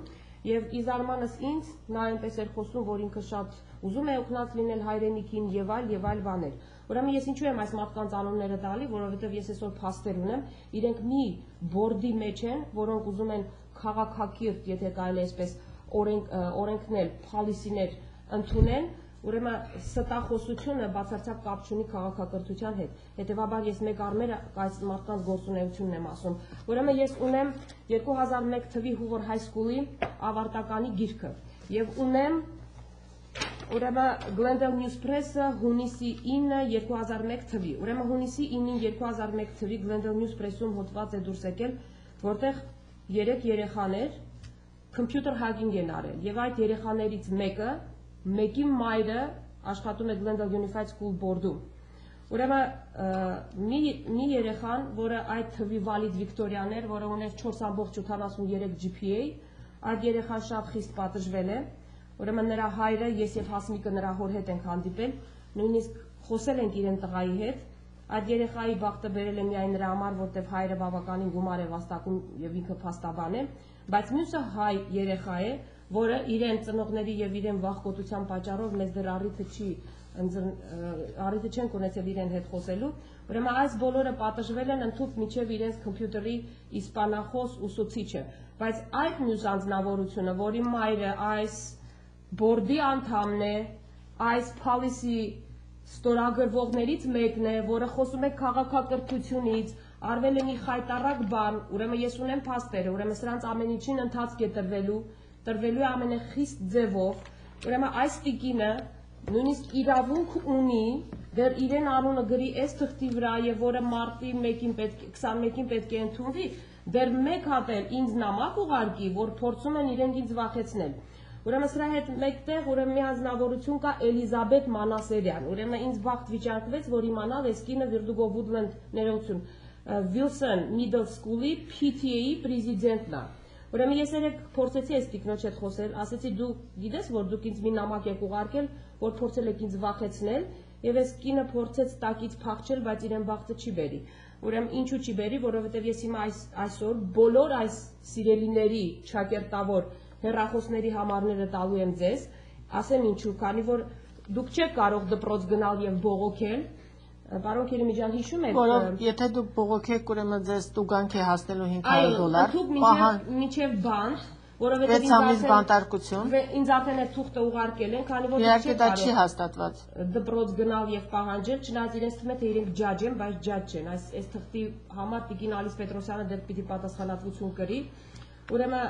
եւ իզարմանս ինձ նա այնպես էր խոսում, որ ինքը շատ ուզում է օգնած լինել հայրենիքին եւ այլ բաներ։ Ուրեմն ես ինչու եմ այս մարդկանց անունները տալի, որովհետեւ ես այսօր փաստեր ունեմ, իրենք մի բորդի մեջ են, որոնք ուզում են քաղաքակիրթ, եթե կարելի է այսպես օրենքներ, փալիսիներ ընդունեն, ուրեմն ստախոսությունը բացարձակ կապ չունի քաղաքակրթության հետ։ Հետևաբար ես մեկ առմեր այս մարդկանց գործունեությունն եմ ասում։ Ուրեմն ես ունեմ 2001 թվի Hoover High School-ի ավարտականի գիրքը եւ ունեմ ուրեմն Glendale News Press-ը հունիսի 9 2001 թվի։ Ուրեմն հունիսի 9-ին 2001 թվի Glendale News Press-ում հոդված է դուրս եկել, որտեղ 3 երեխաներ computer hacking են արել եւ այդ երեխաներից մեկի մայրը աշխատում է Glendale Unified School Board-ում։ Ուրեմն մի երեխան, որը այդ թվի Վալիդ Վիկտորիան էր, որը ուներ 4.73 GPA, այդ երեխան շատ խիստ պատժվել է։ Ուրեմն նրա հայրը, ես եւ Հասմիկը նրա հոր հետ ենք հանդիպել, նույնիսկ խոսել ենք իրեն տղայի հետ։ Այդ երեխայի բախտը բերել է միայն նրա համար, որտեղ հայրը բավականին գումար է վաստակում եւ ինքը փաստաբան է, բայց մյուսը հայ երեխա է, որը իրեն ծնողների եւ իրեն վախկոտության պատճառով մեզ դեռ առիթը չենք ունեցել իրեն հետ խոսելու։ Ուրեմն այս բոլորը պատժվել են ընդհանուր միջև իրենց կոմպյուտերի իսպանախոս ուսուցիչը, բայց այդ մյուս անձնավորությունը, որի մայրը այս բորդի անդամն է, այս policy ստորագրվողներից մեկն է, որը խոսում է քաղաքակրթությունից, արվել է մի խայտառակ բան, ուրեմն ես ունեմ փաստերը, ուրեմն սրանց ամեն ինչին ընթացք է տրվելու է ամենախիստ ձևով, ուրեմն այս տիկինը նույնիսկ իրավունք ունի դեռ իրեն անունը գրի այս թղթի վրա եւ որը մարտի 21-ին պետք է ընդունվի, դեռ մեկ հատ էլ ինձ նամակ ուղարկի, որ փորձում են իրենք ինձ վախեցնել։ Ուրեմն սրա հետ մեկտեղ ուրեմն մի անձնավորություն կա Էլիզաբետ Մանասերյան, ուրեմն ինձ բախտ վիճակվեց, որ իմանալ այս կինը Վիրդուգո Վուդլենդ ներողություն Wilson Middle School-ի PTA-ի պրեզիդենտն է։ Ուրեմն ես երեք փորձեցի այս տիկնոջ հետ խոսել, ասեցի դու գիտես, որ դուք ինձ մի նամակ եք ուղարկել, որ փորձել եք ինձ վախեցնել, եւ այս կինը փորձեց տակից փախչել, բայց իրեն բախտը չի բերի։ Ուրեմն ինչու չի բերի, որովհետեւ ես հիմա այսօր բոլոր այս սիրելիների ճակերտավոր հեռախոսների համարները տալու եմ ձեզ, ասեմ ինչու, քանի որ դուք չեք կարող դպրոց գնալ եւ բողոքել։ Պարոն Քերիմիջան, հիշում եք, որ եթե դուք բողոքեք, ուրեմն ձեզ տուգանք է հասնելու $500, մինչև բանդ, որովհետև 6 ամիս բանտարկություն։ Ինձ արդեն այդ թուղթը ուղարկել են, քանի որ Իհարկե դա չի հաստատված։ Դպրոց գնալ եւ պահանջել, չնայած իրենց թվում է թե իրենք ջաջ են, բայց ջաջ չեն։ Այս թղթի համար Տիկին Ալիս Պետրոսյանը դեռ պիտի պատասխանատվություն կրի։ Ուրեմն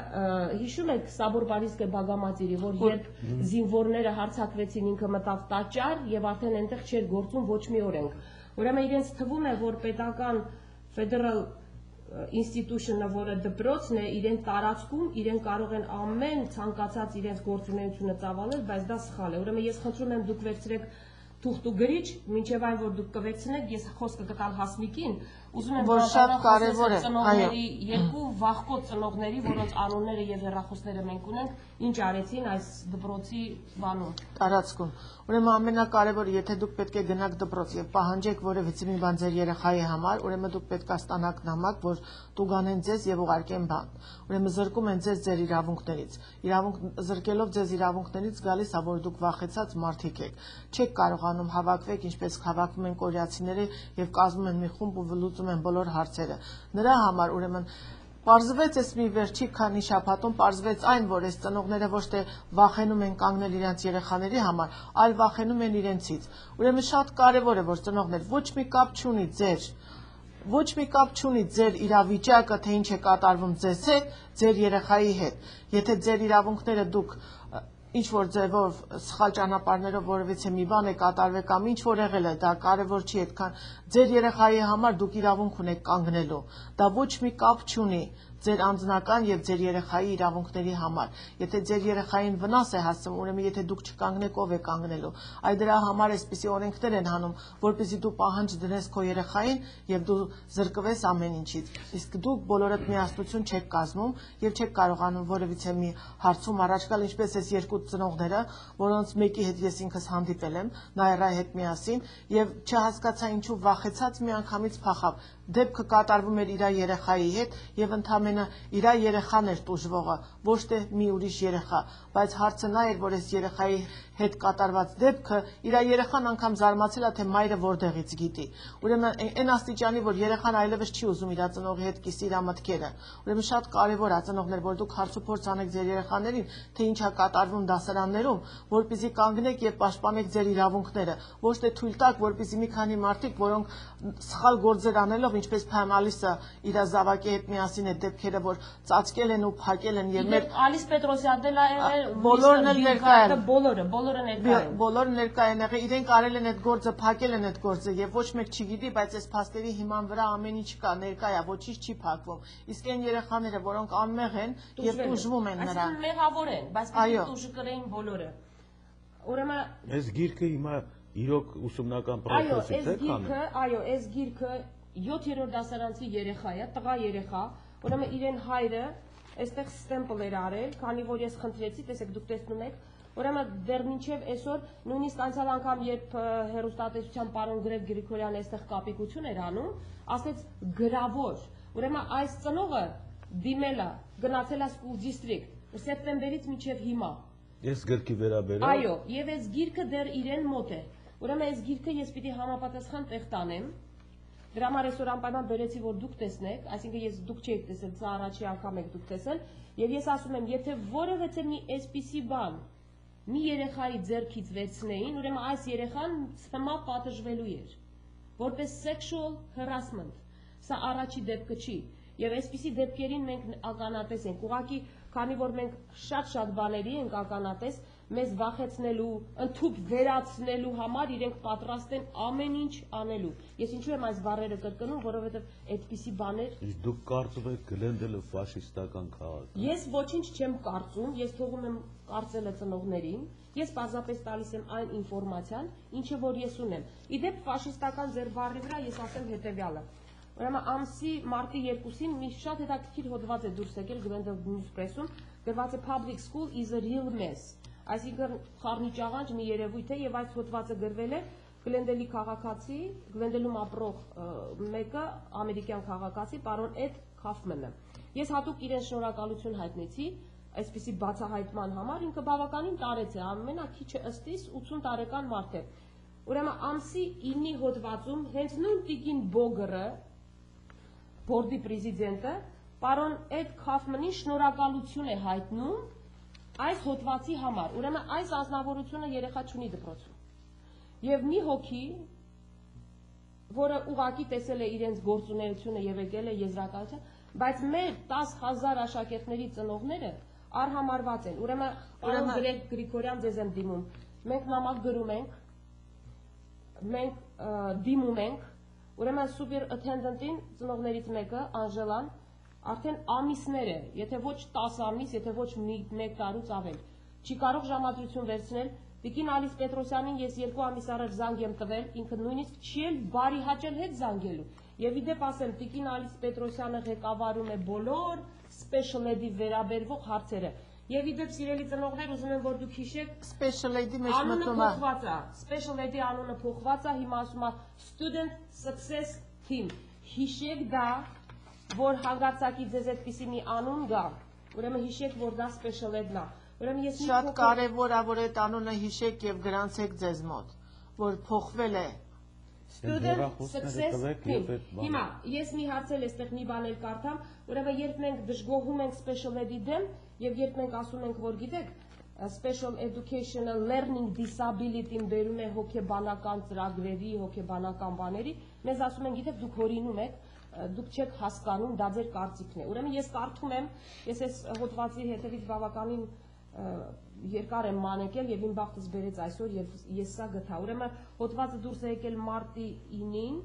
հիշում եք Սաբոր Բարիսկե Բագամատիրի, որ երբ զինվորները հարձակվեցին, ինքը մտավ տաճար եւ արդեն այնտեղ չէր գործում ոչ մի օրենք։ Ուրեմն իրենց թվում է, որ պետական Federal Institution-ը, որը դպրոցն է, իրեն տարածքում, իրեն կարող են ամեն ցանկացած իրենց գործունեությունը ծավալել, բայց դա սխալ է։ Ուրեմն ես խնդրում եմ դուք վերցրեք թուղթ ու գրիչ, մինչև այն որ դուք կվերցնեք, ես խոսքը կտամ Հասմիկին, ուզում եմ որ շատ կարևոր է, ծնողների երկու վախկոտ ծնողների, որոնց անունները եւ հեռախոսները մենք ունենք, ինչ արեցին այս դպրոցի բանում տարածքում։ Ուրեմն ամենակարևորը, եթե դուք պետք է գնաք դպրոց եւ պահանջեք որևիցե մի բան ձեր երեխայի համար, ուրեմն դուք պետք է ստանաք նամակ, որ տուգանեն ձեզ եւ ուղարկեն բան։ Ուրեմն զրկում են ձեզ ձեր իրավունքներից։ Զրկելով ձեզ իրավունքներից գալիս է, որ դուք վախեցած մարդիկ եք։ Չեք կարողանում հավաքվեք, ինչպես հավաքվում են կորեացիները եւ կազմում են մի խումբ ու լուծում են բոլոր հարցերը։ Նրա համար ուրեմն Պարզվեց այս մի վերջի քանի շաբաթում պարզվեց այն, որ այս ծնողները ոչ թե վախենում են կանգնել իրենց երեխաների համար, այլ վախենում են իրենցից։ Ուրեմն շատ կարևոր է, որ ծնողներ ոչ մի կապ չունի ձեր իրավիճակը, թե ինչ է կատարվում ձեզ հետ, ձեր երեխայի հետ։ Եթե ձեր իրավունքները դուք ինչ որ ձևով սխալ ճանապարհներով որևիցե մի բան է կատարվել կամ ինչ որ եղել է, դա կարևոր չի, այդքան ձեր երեխայի համար դուք իրավունք ունեք կանգնելու։ Դա ոչ մի կապ չունի ձեր անձնական եւ ձեր երեխայի իրավունքների համար։ Եթե ձեր երեխային վնաս է հասցվում, ուրեմն եթե դուք չկանգնեք, ով է կանգնելու։ Այ դրա համար էսպիսի օրենքներ են հանում, որպեսզի դու պահանջ դնես քո երեխային եւ դու զրկվես ամեն ինչից։ Իսկ դուք բոլորդ միասնություն չեք կազմում եւ չեք կարողանում որևիցե մի հարցում առաջ գալ, ինչպես էս երկու ծնողները, որոնց մեկի հետ ես ինքս հանդիպել եմ, Նայրայի հետ միասին, եւ չհասկացա ինչու վախեցած միանգամից փախավ։ Դեպքը կատարվում էր իր երեխայի հետ եւ ընդամենը իր երեխան էր տուժվողը, ոչ թե մի ուրիշ երեխա, բայց հարցը նա էր, որ այս երեխայի հետ կատարված դեպքը իր երեխան անգամ զարմացել է, թե մայրը որտեղից գիտի։ Ուրեմն այն աստիճանի, որ երեխան այլևս չի ուզում իր ծնողի հետ կիսի իր մտքերը։ Ուրեմն շատ կարևոր է ծնողներ, որ դուք հարցուփորձ անեք ձեր երեխաներին, թե ինչ է կատարվում դասարաններում, որպեսզի կանգնեք եւ պաշտպանեք ձեր իրավունքները, ոչ թե թույլ տաք, որպեսզի մի քանի մարդիկ, որոնք սխալ գործեր անելով, ինչպես Փամ Ալիսը իր զավակի հետ միասին այդ դեպքերը, որ ծածկել են ու փակել են եւ մեր Ալիս Պետրոսյանն էլ բոլորն էլ ներկա են, բոլորը ներկա են, բոլորը ներկա են եղել, իրենք արել են այդ գործը, փակել են այդ գործը եւ ոչ մեկ չգիտի, բայց այս փաստերի հիման վրա ամեն ինչ կա, ներկա է, ոչինչ չի փակվում։ Իսկ այն երեխաները, որոնք անմեղ են եւ տուժվում են նրան, այսինքն մեղավոր են, բայց պետք է տուժը կրեին բոլորը։ Ուրեմն այս գիրքը հիմա իրոք ուսումնական պրոցեսից է կանում։ Այո, այս գիրքը 7-րդ դասարանցի երեխա է, տղա երեխա, ուրեմն իրեն հայրը այստեղ ստեմպլ էր արել, քանի որ ես խնդրեցի, տեսեք դուք տեսնում եք, ուրեմն դեռ մինչև այսօր նույնիսկ անցյալ անգամ երբ հեռուստատեսության պարոն Գրեգ Գրիգորյանը այստեղ կապիկություն էր անում, ասեց գրավոր, ուրեմն այս ծնողը դիմել է, գնացել է school district սեպտեմբերից մինչև հիմա։ Ես գրքի վերաբերյալ Այո, եւ այս գիրքը դեռ իրեն մոտ է։ Ուրեմն այս գիրքը ես պիտի համապատասխան տեղ տանեմ։ Դրա համար այսօր անպայման բերեցի, որ դուք տեսնեք, այսինքն ես դուք չեք տեսել, սա առաջի անգամ եք դուք տեսել, եւ ես ասում եմ, եթե որևէ մի այսպիսի բան մի երեխայի ձեռքից վերցնեին, ուրեմն այս երեխան սպամա պատժվելու էր, որպես sexual harassment։ Սա առաջի դեպքը չի, եւ այսպիսի դեպքերին մենք ականատես ենք։ Ուղղակի, քանի որ մենք շատ բաների ենք ականատես, մեզ վախեցնելու, ընդཐུպ վերացնելու համար իրենք պատրաստ են ամեն ինչ անելու։ Ես ինչու եմ այս բառերը կրկնում, որովհետև այդպիսի բաներ։ Դուք կարծում եք Գլենդելը ֆաշիստական քաղաք է։ Ես ոչինչ չեմ կարծում, ես թողում եմ կարծելը ծնողներին, ես պարզապես տալիս եմ այն ինֆորմացիան, ինչը որ ես ունեմ։ Իդեպ ֆաշիստական ձեր բառի վրա ես ասեմ հետևյալը։ Ուրեմն ամսի մարտի 2-ին մի շատ հետաքրքիր հոդված է դուրս եկել Glendale News Press-ում, գրված է Public School is a real mess։ Այսինքն խառնիճաղանջ մի երևույթ է եւ այս հոդվածը գրվել է Glendale-ի քաղաքացի, Glendale-ում ապրող մեկը ամերիկյան քաղաքացի պարոն Էդ Քաֆմանը։ Ես հատուկ իրեն շնորհակալություն հայտնեցի այսպիսի բացահայտման համար, ինքը բավականին տարեց է, ամենակիչը ըստիս 80 տարեկան մարդ է։ Ուրեմն ամսի 9-ի հոդվածում հենց նույն Տիկին Բոգերը, բորդի պրեզիդենտը, պարոն Էդ Քաֆմանին շնորհակալություն է հայտնում այս հոդվածի համար։ Ուրեմն այս անձնավորությունը երեխա չունի դպրոցում։ Եվ մի հոգի, որը ուղղակի տեսել է իրենց գործունեությունը եւ եկել է եզրակացության, բայց մեր 10,000 աշակերտների ծնողները արհամարված են։ Ուրեմն պարոն Գրիգորյան, ձեզ եմ դիմում։ Մենք նամակ գրում ենք, մենք դիմում ենք, ուրեմն super attendant-ին ծնողներից մեկը, Անժելան, արդեն ամիսներ է, եթե ոչ 10 ամիս, եթե ոչ 1 տարուց ավել, չի կարող ժամադրություն վերցնել։ Տիկին Ալիս Պետրոսյանին ես 2 ամիս առաջ զանգ եմ տվել, ինքը նույնիսկ չի էլ բարի հաճել հետ զանգելու։ Եվ իդեպ ասեմ, Տիկին Ալիս Պետրոսյանը ղեկավարում է բոլոր special ed-ի վերաբերվող հարցերը։ Եվ իդեպ սիրելի ծնողներ, ուզում եմ որ դուք հիշեք, special ed-ի մեջ մտնում է։ Special ed-ի անունը փոխված է, հիմա ասում է Student Success Team։ Հիշեք դա, որ հանգարցակի ձեզ այդպիսի մի անուն գա, ուրեմն հիշեք, որ դա special ed-ն է։ Շատ կարևոր է, որ այդ անունը հիշեք եւ գրանցեք ձեզ մոտ, որ փոխվել է։ Student Success Team։ Հիմա ես մի հարցել էստեղ մի բան էլ կարդամ, ուրեմն երբ մենք դժգոհում ենք special ed-ի դեմ եւ երբ մենք ասում ենք, որ գիտեք, special educational learning disability-ն բերում է հոգեբանական ծրագրերի, հոգեբանական բաների, մեզ ասում են, գիտեք, դուք հորինում եք, դուք չեք հասկանում, դա ձեր կարծիքն է։ Ուրեմն ես կարդում եմ, ես այս հոդվածի հետևից բավականին երկար եմ մանեկել եւ իմ բախտս բերեց այսօր եւ ես սա գտա։ Ուրեմն հոդվածը դուրս է եկել մարտի 9-ին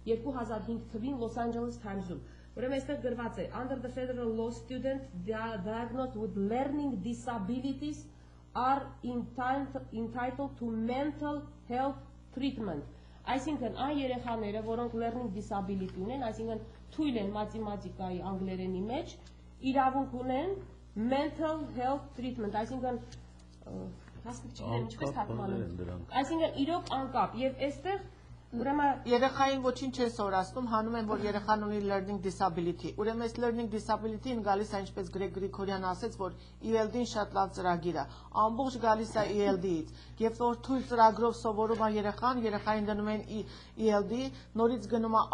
2005 թվին Los Angeles Times-ում։ Ուրեմն այստեղ գրված է Under the federal law student diagnosed with learning disabilities are entitled to mental health treatment։ Այսինքն այն երեխաները, որոնք learning disability ունեն, այսինքն թույլ են մաթեմատիկայի անգլերենի մեջ, իրավունք ունեն mental health treatment, այսինքն հասկանում չգիտեմ ինչպես թարգմանում։ Այսինքն իրոք անկապ եւ այստեղ ուրեմն երեխային ոչինչ չեն սորացնում, հանում են, որ երեխան ունի learning disability։ Ուրեմն այս learning disability-ին գալիս է, ինչպես Գրիգորյան ասեց, որ ELD-ին շատ լավ ծրագիր է։ Ամբողջ գալիս է ELD-ից։ Երբ որ թույլ ծրագրով սովորում է երեխան, երեխային դնում են ELD, նորից գնում է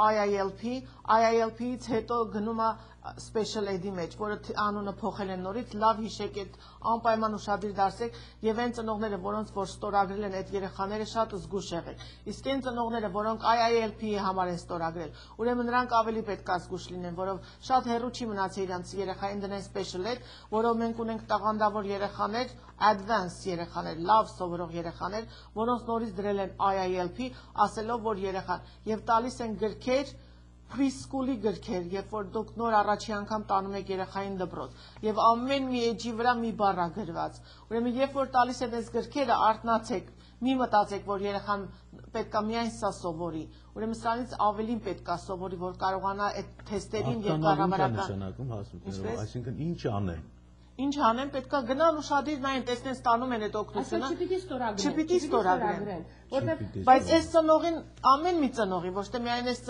IILP-ից հետո գնում է special ed-ի մեջ, որը անունը փոխել են նորից, լավ հիշեք այդ անպայման ուշադիր դարձեք եւ այն ծնողները, որոնց որ ստորագրել են այդ երեխաները, շատ զգուշ եղեք։ Իսկ այն ծնողները, որոնք IILP-ի համար են ստորագրել, ուրեմն նրանք ավելի պետք է զգուշ լինեն, որով շատ հեռու չի մնացել իրանց երեխային դնեն special ed, որով մենք ունենք տաղանդավոր երեխաներ, advanced երեխաներ, լավ սովորող երեխաներ, որոնց նորից դրել են IILP, ասելով, որ երեխան եւ տալիս են գրքեր preschool-ի գրքեր, երբ որ դուք նոր առաջի անգամ տանում եք երեխային դպրոց, եւ ամեն մի էջի վրա մի բառ է գրված։ Ուրեմն երբ որ տալիս են այս գրքերը, արթնացեք, մի մտածեք, որ երեխան պետքա միայն սա սովորի։ Ուրեմն սրանից ավելին պետքա սովորի, որ կարողանա այդ թեստերին եւ կառավարական, այսինքն ինչ անեն։ Ինչ անեն, պետքա գնան ուշադիր նայեն, տեսնեն ստանում են այդ օգնությունը։ Չպիտի ստորագրեն։ Բայց այս ծնողին, ամեն մի ծնողի, ոչ թե միայն այս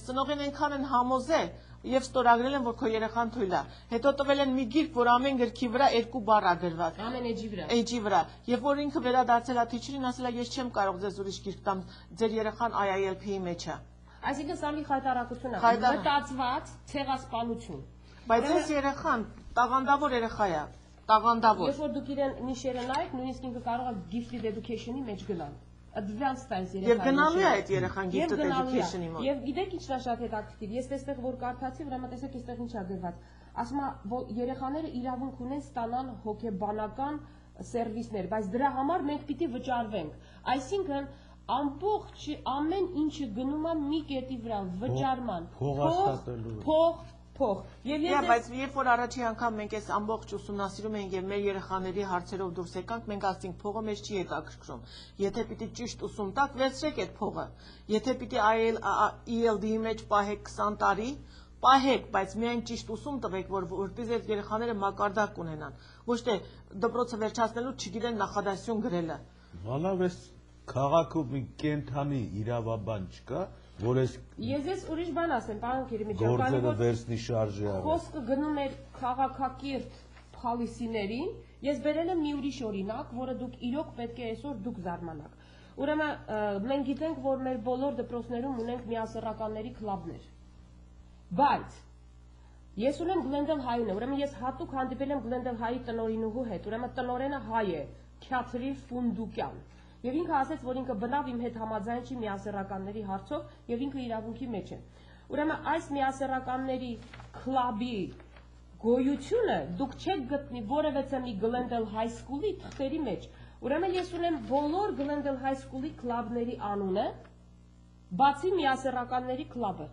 ծնողին այնքան են համոզել եւ ստորագրել են, որ քո երեխան թույլ է։ Հետո տվել են մի գիրք, որ ամեն գրքի վրա 2 բառ է գրված։ Ամեն էջի վրա։ Էջի վրա։ Երբ որ ինքը վերադարձել է թիչերին, ասել է, ես չեմ կարող ձեզ ուրիշ գիրք տամ, ձեր երեխան IILP-ի մեջ է։ Այսինքն սա մի խայտարակություն է, մտածված ցեղասպանություն։ Բայց այս երեխան տաղանդավոր երեխա է, տաղանդավոր։ Երբ որ դուք իրեն նիշերը նայեք, նույնիսկ ինքը կարող է gifted education-ի մեջ գնալ։ Advanced science երեխա։ Եվ գնալու է այդ երեխան gifted education-ի մոտ։ Եվ գիտեք ինչն է շատ հետաքրքիր։ Ես այստեղ որ կարդացի, ուրեմն տեսեք այստեղ ինչ է գրված։ Ասում է, որ երեխաները իրավունք ունեն ստանալ հոգեբանական սերվիսներ, բայց դրա համար մենք պիտի վճարվենք։ Այսինքն ամբողջ ամեն ինչը գնում է մի կետի վրա, վճարման։ Փող։ Բայց երբ որ առաջի անգամ մենք այս ամբողջ ուսումնասիրում ենք եւ մեր երեխաների հարցերով դուրս եկանք, մենք ասենք փողը մեզ չի հետաքրքրում։ Եթե պիտի ճիշտ ուսում տաք, վերցրեք այդ փողը։ Եթե պիտի ELD-ի մեջ պահեք 20 տարի, պահեք, բայց միայն ճիշտ ուսում տվեք, որպեսզի այդ երեխաները մակարդակ ունենան։ Ոչ թե դպրոցը վերջացնելու չգիտեն նախադասություն գրելը։ Լավ, այս քաղաքում մի կենթանի իրավաբան չկա, որ ես ուրիշ բան ասեմ, պարոն Քերիմիջյան, գործերը վերցնի շարժի արել։ Խոսքը գնում էր քաղաքակիրթ փոլիսիներին, ես բերել եմ մի ուրիշ օրինակ, որը դուք իրոք պետք է այսօր դուք զարմանաք։ Ուրեմն մենք գիտենք, որ մեր բոլոր դպրոցներում ունենք միասեռականների քլաբներ։ Բայց Ես ունեմ Glendale High-ը, ուրեմն ես հատուկ հանդիպել եմ Glendale High-ի տնօրինուհու հետ, ուրեմն տնօրենը հայ է, Քյաթրին Ֆունդուկյան։ Եվ ինքը ասեց, որ ինքը բնավ իմ հետ համաձայն չի միասեռականների հարցով, եւ ինքը իրավունքի մեջ է։ Ուրեմն այս միասեռականների քլաբի գոյությունը դուք չեք գտնի որևէ մի Glendale High School-ի թղթերի մեջ։ Ուրեմն ես ունեմ բոլոր Glendale High School-ի քլաբների անունը, բացի միասեռականների քլաբը։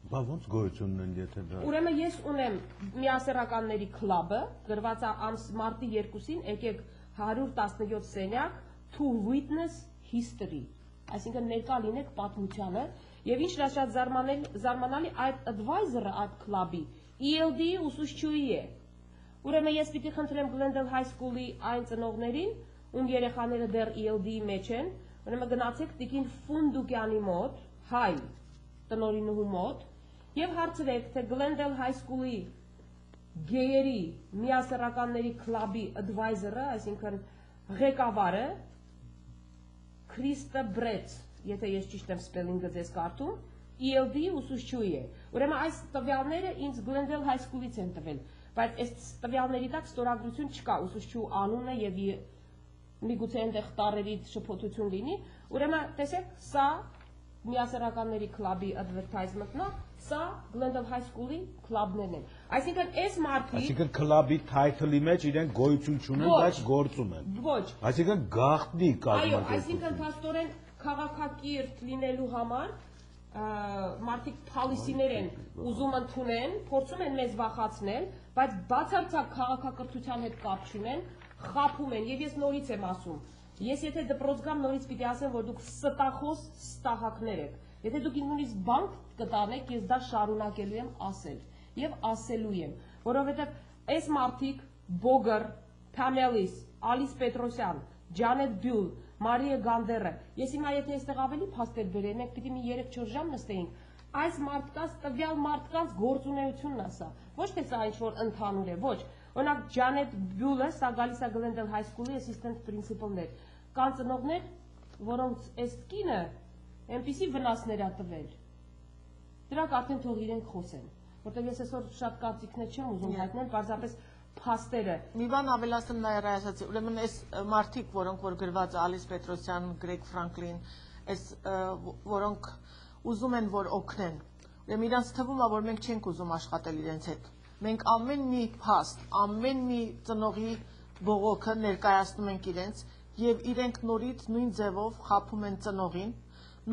Բա ոնց գոյություն ունեն, եթե դա։ Ուրեմն ես ունեմ միասեռականների քլաբը, գրված է մարտի 2-ին, եկեք 117 սենյակ to witness history, այսինքն ներկա լինեք պատմությանը, եւ ինչ շատ զարմանալի այդ advisor-ը այդ քլաբի ELD-ի ուսուցչուհի է։ Ուրեմն ես պիտի խնդրեմ Glendale High School-ի այն ծնողներին, ում երեխաները դեռ ELD-ի մեջ են, ուրեմն գնացեք տիկին Ֆունդուկյանի մոտ, հայ տնօրինուհու մոտ, եւ հարցրեք, թե Glendale High School-ի գեյերի միասեռականների քլաբի advisor-ը, այսինքն ղեկավարը Քրիստը Բրեց, եթե ես ճիշտ եմ սպելինգը ձեզ կարդում, ELD-ի ուսուցչուհի է։ Ուրեմն այս տվյալները ինձ Glendale High School-ից են տվել, բայց այս տվյալների տակ ստորագրություն չկա, ուսուցչուհու անունը եւ միգուցե այնտեղ տարերի շփոթություն լինի։ Ուրեմն տեսեք, սա միասեռականների քլաբի advertisement-ն է, սա Glendale High School-ի քլաբներն են։ Այսինքն այս մարդիկ, այսինքն քլաբի title-ի մեջ իրենք գոյություն չունեն, բայց գործում են։ Ոչ։ Այսինքն գաղտնի Այո, կազմակերպություն։ այսինքն փաստորեն քաղաքակիրթ լինելու համար մարդիկ փալիսիներ են ուզում ընդունեն, փորձում են մեզ վախացնել, բայց բացարձակ քաղաքակրթության հետ կապ չունեն, խաբում են, եւ ես նորից եմ ասում, ես եթե դպրոց գամ նորից պիտի ասեմ, որ դուք ստախոս ստահակներ եք, եթե դուք նույնիսկ բանկ կտանեք, ես դա շարունակելու եմ ասել, եւ ասելու եմ, որովհետեւ այս մարդիկ Բոգր, Թամելիս, Ալիս Պետրոսյան, Ջանետ Բյուլ, Մարիա Գանդերը, ես հիմա եթե այստեղ ավելի փաստեր բերեմ, մենք պիտի մի 3-4 ժամ նստեինք, այս մարդկանց տվյալ մարդկանց գործունեությունն է սա, ոչ թե սա ինչ-որ ընդհանուր է, ոչ, օրինակ Ջանետ Բյուլը, սա գալիս է Glendale High School-ի assistant principal-ներ, կան ծնողներ, որոնց այս կինը այնպիսի վնասներ է տվել, դրանք արդեն թող իրենք խոսեն, որտեղ ես այսօր շատ կարծիքներ չեմ ուզում հայտնել, պարզապես փաստերը։ Մի բան ավելացնեմ նաև ասացի, ուրեմն այս մարդիկ, որոնք որ գրված է Ալիս Պետրոսյան, Գրեգ Ֆրանկլին, այս որոնք ուզում են որ օգնեն։ Ուրեմն իրանց թվում է, որ մենք չենք ուզում աշխատել իրենց հետ։ Մենք ամեն մի փաստ, ամեն մի ծնողի բողոքը ներկայացնում ենք իրենց եւ իրենք նորից նույն ձևով խափում են ծնողին,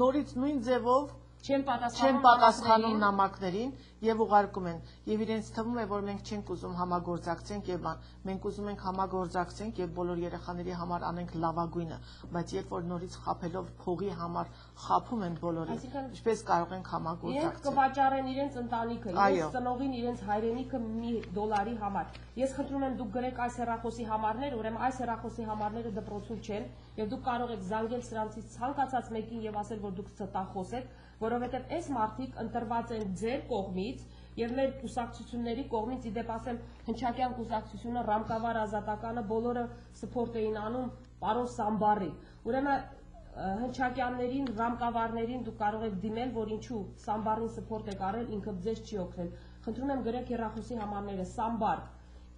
նորից նույն ձևով չեն պատասխանում նամակներին եւ ուղարկում են եւ իրենց թվում է որ մենք չենք ուզում համագործակցենք եւ մենք ուզում ենք համագործակցենք եւ բոլոր երեխաների համար անենք լավագույնը բայց երբ որ նորից խափելով փողի համար խափում են բոլորին ինչպես կարող ենք համագործակցել իրենք կվաճառեն իրենց ընտանիքը իրենց ծնողին իրենց հայրենիքը $1 համար ես խնդրում եմ դուք գրեք այս հեռախոսի համարներ ուրեմն այս հեռախոսի համարները դպրոցում չեն եւ դուք կարող եք զանգել սրանցից ցանկացած մեկին եւ ասել որ դուք ստախոս եք որովհետև այս մարդիկ ընտրված են ձեր կողմից եւ մեր կուսակցությունների կողմից իդեպ ասեմ հնչակյան կուսակցությունը ռամկավար ազատականը բոլորը սփորտ էին անում պարոն Սամբարի ուրեմն հնչակյաններին ռամկավարներին դուք կարող եք դիմել որ ինչու Սամբարին սփորտ եք արել ինքը ձեզ չի օգնել խնդրում եմ գրեք հեռախոսի համարները Սամբար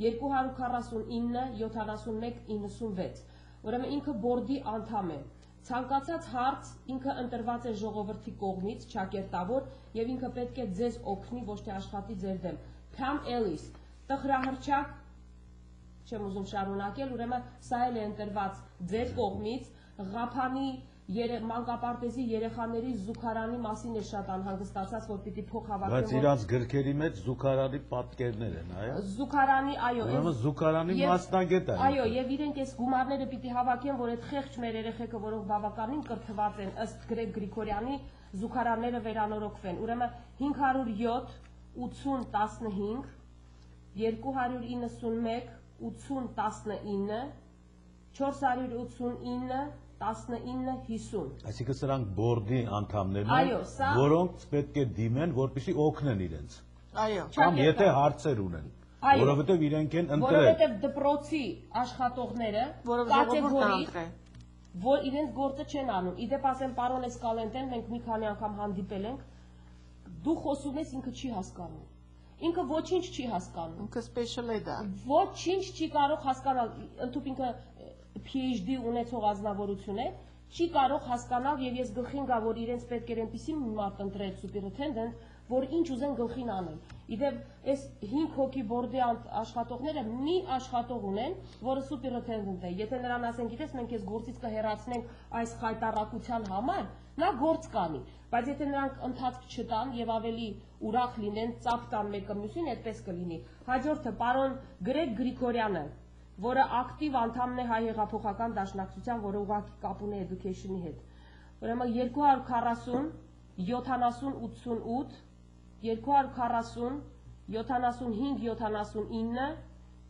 249 71 96 ուրեմն ինքը բորդի անդամ է Ցանկացած հարց ինքը ընտրված է ժողովրդի կողմից, ճակերտավոր եւ ինքը պետք է ձեզ օգնի ոչ թե աշխատի ձեր դեմ։ Pam Ellis, տխրահրճակ չեմ ուզում շարունակել, ուրեմն սա էլ է ընտրված ձեր կողմից, Ղափանի մանկապարտեզի երեխաների զուգարանի մասին է շատ անհանգստացած, որ պիտի փող հավաքեն։ Բայց իրանց գրքերի մեջ զուգարանի պատկերներ են, այո։ Զուգարանի, այո։ Ուրեմն զուգարանի մասնագետ է։ Այո, եւ իրենք այս գումարները պիտի հավաքեն, որ այդ խեղճ մեր երեխեքը, որոնք բավականին կրթված են, ըստ Գրեգ Գրիգորյանի, զուգարանները վերանորոգվեն։ Ուրեմն 507 80 15 291 80 19 489 1950 Այսինքն սրանք բորդի անդամներն են, որոնք պետք է դիմեն, որպեսզի օգնեն իրենց։ Այո։ Կամ եթե հարցեր ունեն, որովհետև իրենք են ընտրել։ Որովհետև դպրոցի աշխատողները կատեգորիկ, որ իրենց գործը չեն անում։ Իդեպ ասեմ, պարոն Էսկալենտեն, մենք մի քանի անգամ հանդիպել ենք, դու խոսում ես, ինքը չի հասկանում։ ինքը ոչինչ չի հասկանում։ Ինքը special է դա։ Ոչինչ չի կարող հասկանալ, ընդհանուր ինքը PhD ունեցող ազնվորություն է, չի կարող հասկանալ եւ ես գլխին գա, որ իրենց պետք էր այնպեսի մարդ ընտրել superintendent, որ ինչ ուզեն գլխին անեն։ Իդեպ այս 5 հոգի բորդի աշխատողները մի աշխատող ունեն, որը superintendent է։ Եթե նրան ասեն, գիտես, մենք քեզ գործից կհեռացնենք այս խայտարակության համար, նա գործ կանի, բայց եթե նրանք ընթացք չտան եւ ավելի ուրախ լինեն, ծափ տան մեկը մյուսին, այդպես կլինի։ Հաջորդը պարոն Գրեգ Գրիգորյանը, որը ակտիվ անդամ է Հայ հեղափոխական դաշնակցության, որը ուղղակի կապ ունի education-ի հետ։ Ուրեմն 240 7088 240 75 79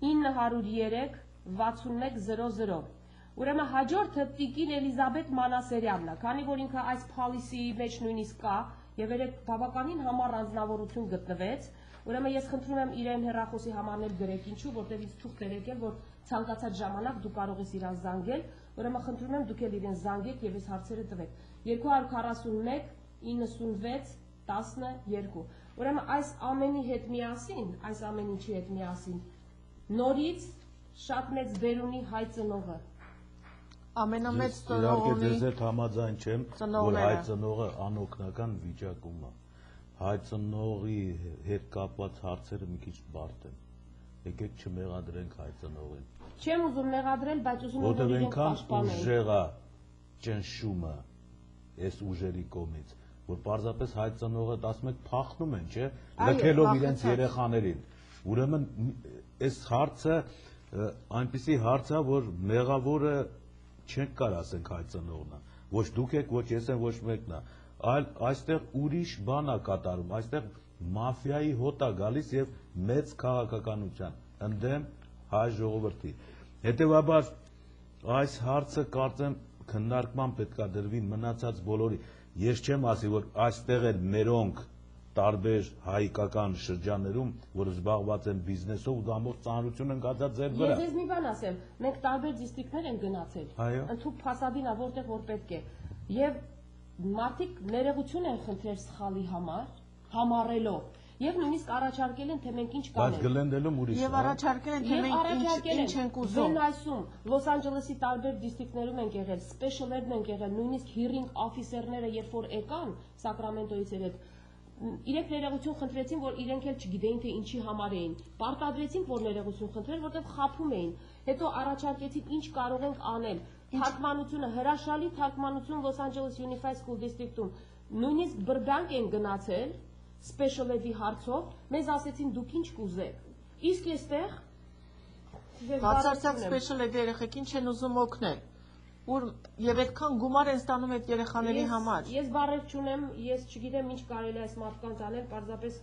903 6100 Ուրեմն հաջորդը Տիկին Էլիզաբետ Մանասերյանն է, քանի որ ինքը այս policy-ի մեջ նույնիսկ կա եւ երեք բավականին համառ անձնավորություն գտնվեց, ուրեմն ես խնդրում եմ իրեն հեռախոսի համարներ գրեք, ինչու, որտեղ ինձ թուղթ եկել, որ ցանկացած ժամանակ դու կարող ես իրան զանգել, ուրեմն խնդրում եմ դուք էլ իրեն զանգեք եւ այս հարցերը տվեք։ 241 96 12 Ուրեմն այս ամենի հետ միասին, այս ամեն ինչի հետ միասին նորից շատ մեծ դեր ունի հայ ծնողը։ Ամենամեծ Իհարկե ծնողի ձեզ հետ համաձայն չեմ, որ ծնողները։ հայ ծնողը անօգնական վիճակում է։ Հայ ծնողի հետ կապված հարցերը մի քիչ բարդ են։ Եկեք չմեղադրենք հայ ծնողին։ Չեմ ուզում մեղադրել, բայց ուզում եմ Որտեղ որ իրենք այնքան պաշտպանեն։ ուժեղ է ճնշումը այս ուժերի կողմից, որ պարզապես հայ ծնողը ասում եք փախնում են, չէ՞, լքելով իրենց երեխաներին։ Ուրեմն այս հարցը այնպիսի հարց է, որ մեղավորը չենք կարող ասենք հայ ծնողն է։ Ոչ դուք եք, ոչ ես եմ, ոչ մեկն է, այլ այստեղ ուրիշ բան է կատարում, այստեղ մաֆիայի հոտ է գալիս եւ մեծ քաղաքականության ընդդեմ հայ ժողովրդի։ Հետևաբար այս հարցը կարծեմ քննարկման պետքա դրվի մնացած բոլորի։ Ես չեմ ասի, որ այստեղ էլ մերոնք տարբեր հայկական շրջաններում, որ զբաղված են բիզնեսով ու ամբողջ ծանրություն են գացած ձեր վրա։ Ես ձեզ մի բան ասեմ, մենք տարբեր դիստրիկտներ ենք գնացել։ Այո։ Ընդհանուր փասադին է, որտեղ որ պետք է։ Եվ մարդիկ ներողություն են խնդրել սխալի համար, համառելով։ Եվ նույնիսկ առաջարկել են, թե մենք ինչ Բայց կանենք։ գլնդելում ուրիշ եւ առաջարկել են, թե մենք ինչ ենք ուզում։ Վենայսում, Լոս Անջելեսի տարբեր դիստրիկտներում ենք եղել, սպեշալերն ենք եղել, նույնիսկ hearing officer-ները երբ որ եկան Սակրամենտոյից հետ, իրենք ներողություն խնդրեցին, որ իրենք էլ չգիտեին, թե ինչի համար էին։ Պարտադրեցինք, որ ներողություն խնդրեն, որտեղ խաբում էին։ Հետո առաջարկեցին ինչ կարող ենք անել։ Թարգմանությունը հրաշալի թարգմանություն Լոս Անջելես Unified School District-ում։ Նույնիսկ բրդանք են գնացել special ed-ի հարցով, մեզ ասեցին դուք ինչ կուզեք։ Իսկ այստեղ Բացարձակ special ed երեխեքին չեն ուզում օգնել։ Եվ այդքան գումար են ստանում այդ երեխաների համար։ Ես բարեր չունեմ, ես չգիտեմ ինչ կարելի է այս մարդկանց անել, պարզապես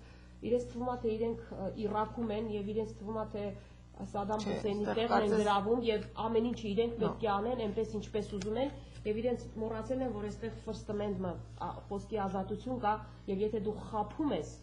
իրենց թվում է թե իրենք Իրաքում են եւ իրենց թվում է թե Սադամ Հուսեյնի տեղն են գրավում եւ ամեն ինչը իրենք պետք է անեն, այնպես ինչպես ուզում են եւ իրենց մոռացել են, որ այստեղ First Amendment խոսքի ազատություն կա եւ եթե դու խափում ես,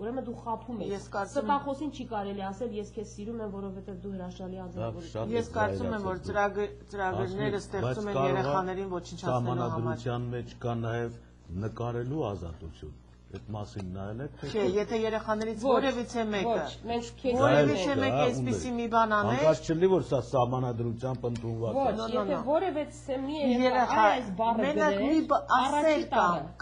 ուրեմն դու խափում ես։ Ստախոսին չի կարելի ասել ես քեզ սիրում եմ, որովհետեւ դու հրաշալի անձնավորություն ես։ Ես կարծում եմ, որ ծրագրերը ստեղծում են երեխաներին ոչնչացնելու համար։ Սահմանադրության մեջ կա նաեւ նկարելու ազատություն։ Այդ մասին նայել եք թե չէ, եթե երեխաներից որևիցե մեկը մենք քեզ որևիցե մեկ այսպիսի մի բան աներ, անկած չլինի որ սա սահմանադրությամբ ընդունված է։ Ոչ, եթե որևէ մի երեխա այս բառը մենակ մի ասեր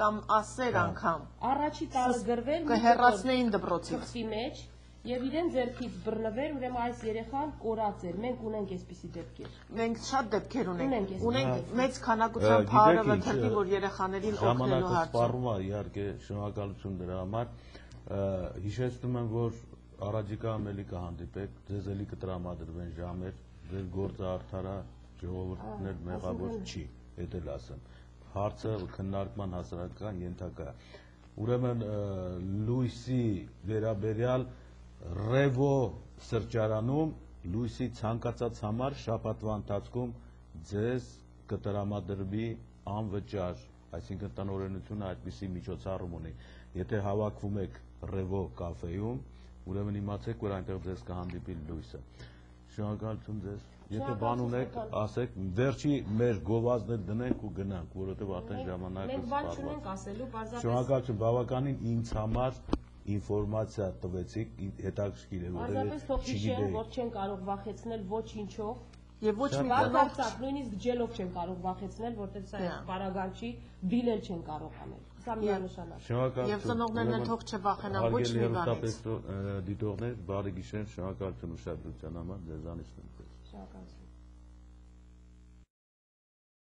կամ ասեր անգամ առաջի տարը գրվել կհեռացնեին դպրոցից ծխի մեջ եւ իրեն ձեռքից բռնվեր, ուրեմն այս երեխան կորած էր։ Մենք ունենք այսպիսի դեպքեր։ Մենք շատ դեպքեր Ունենք ունենք մեծ քանակությամբ հարավը թրտի, որ երեխաներին օգնելու հարցը։ Ժամանակը սպառում է, իհարկե, շնորհակալություն դրա համար։ Հիշեցնում եմ, որ առաջիկա ամելի կհանդիպեք, ձեզ էլի կտրամադրվեն ժամեր, ձեր գործը արդարա, ժողովուրդն էլ մեղավոր չի, էդ էլ ասեմ։ Հարցը քննարկման հասարակական ենթակա է։ Ուրեմն լույսի վերաբերյալ Ռևո սրճարանում լույսի ցանկացած համար շաբաթվա ընթացքում ձեզ կտրամադրվի անվճար, այսինքն տնօրենությունը այդպիսի միջոցառում ունի։ Եթե հավաքվում եք Ռևո կաֆեում, ուրեմն իմացեք, որ այնտեղ ձեզ կհանդիպի լույսը։ Շնորհակալություն ձեզ։ Եթե բան ունեք, ասեք, վերջի մեր գովազդը դնենք ու գնանք, որովհետև արդեն ժամանակը Մենք բան չունենք ասելու, պարզապես Շնորհակալություն, բավականին ինձ համար ինֆորմացիա տվեցիք, հետաքրքիր է, Պարզապես թող հիշեն, որ չեն կարող վախեցնել ոչինչով Եվ ոչ մի Բարձրացած, նույնիսկ ջելով չեն կարող վախեցնել, որտեղ սա պարագան չի, դիլել չեն կարող անել։ Սա միանշանակ։ Եվ ծնողներն էլ թող չվախենան ոչ մի բանից։ Դիտողներ, բարի գիշեր, շնորհակալություն ուշադրության համար, ձեզանից նույնպես։ Շնորհակալություն։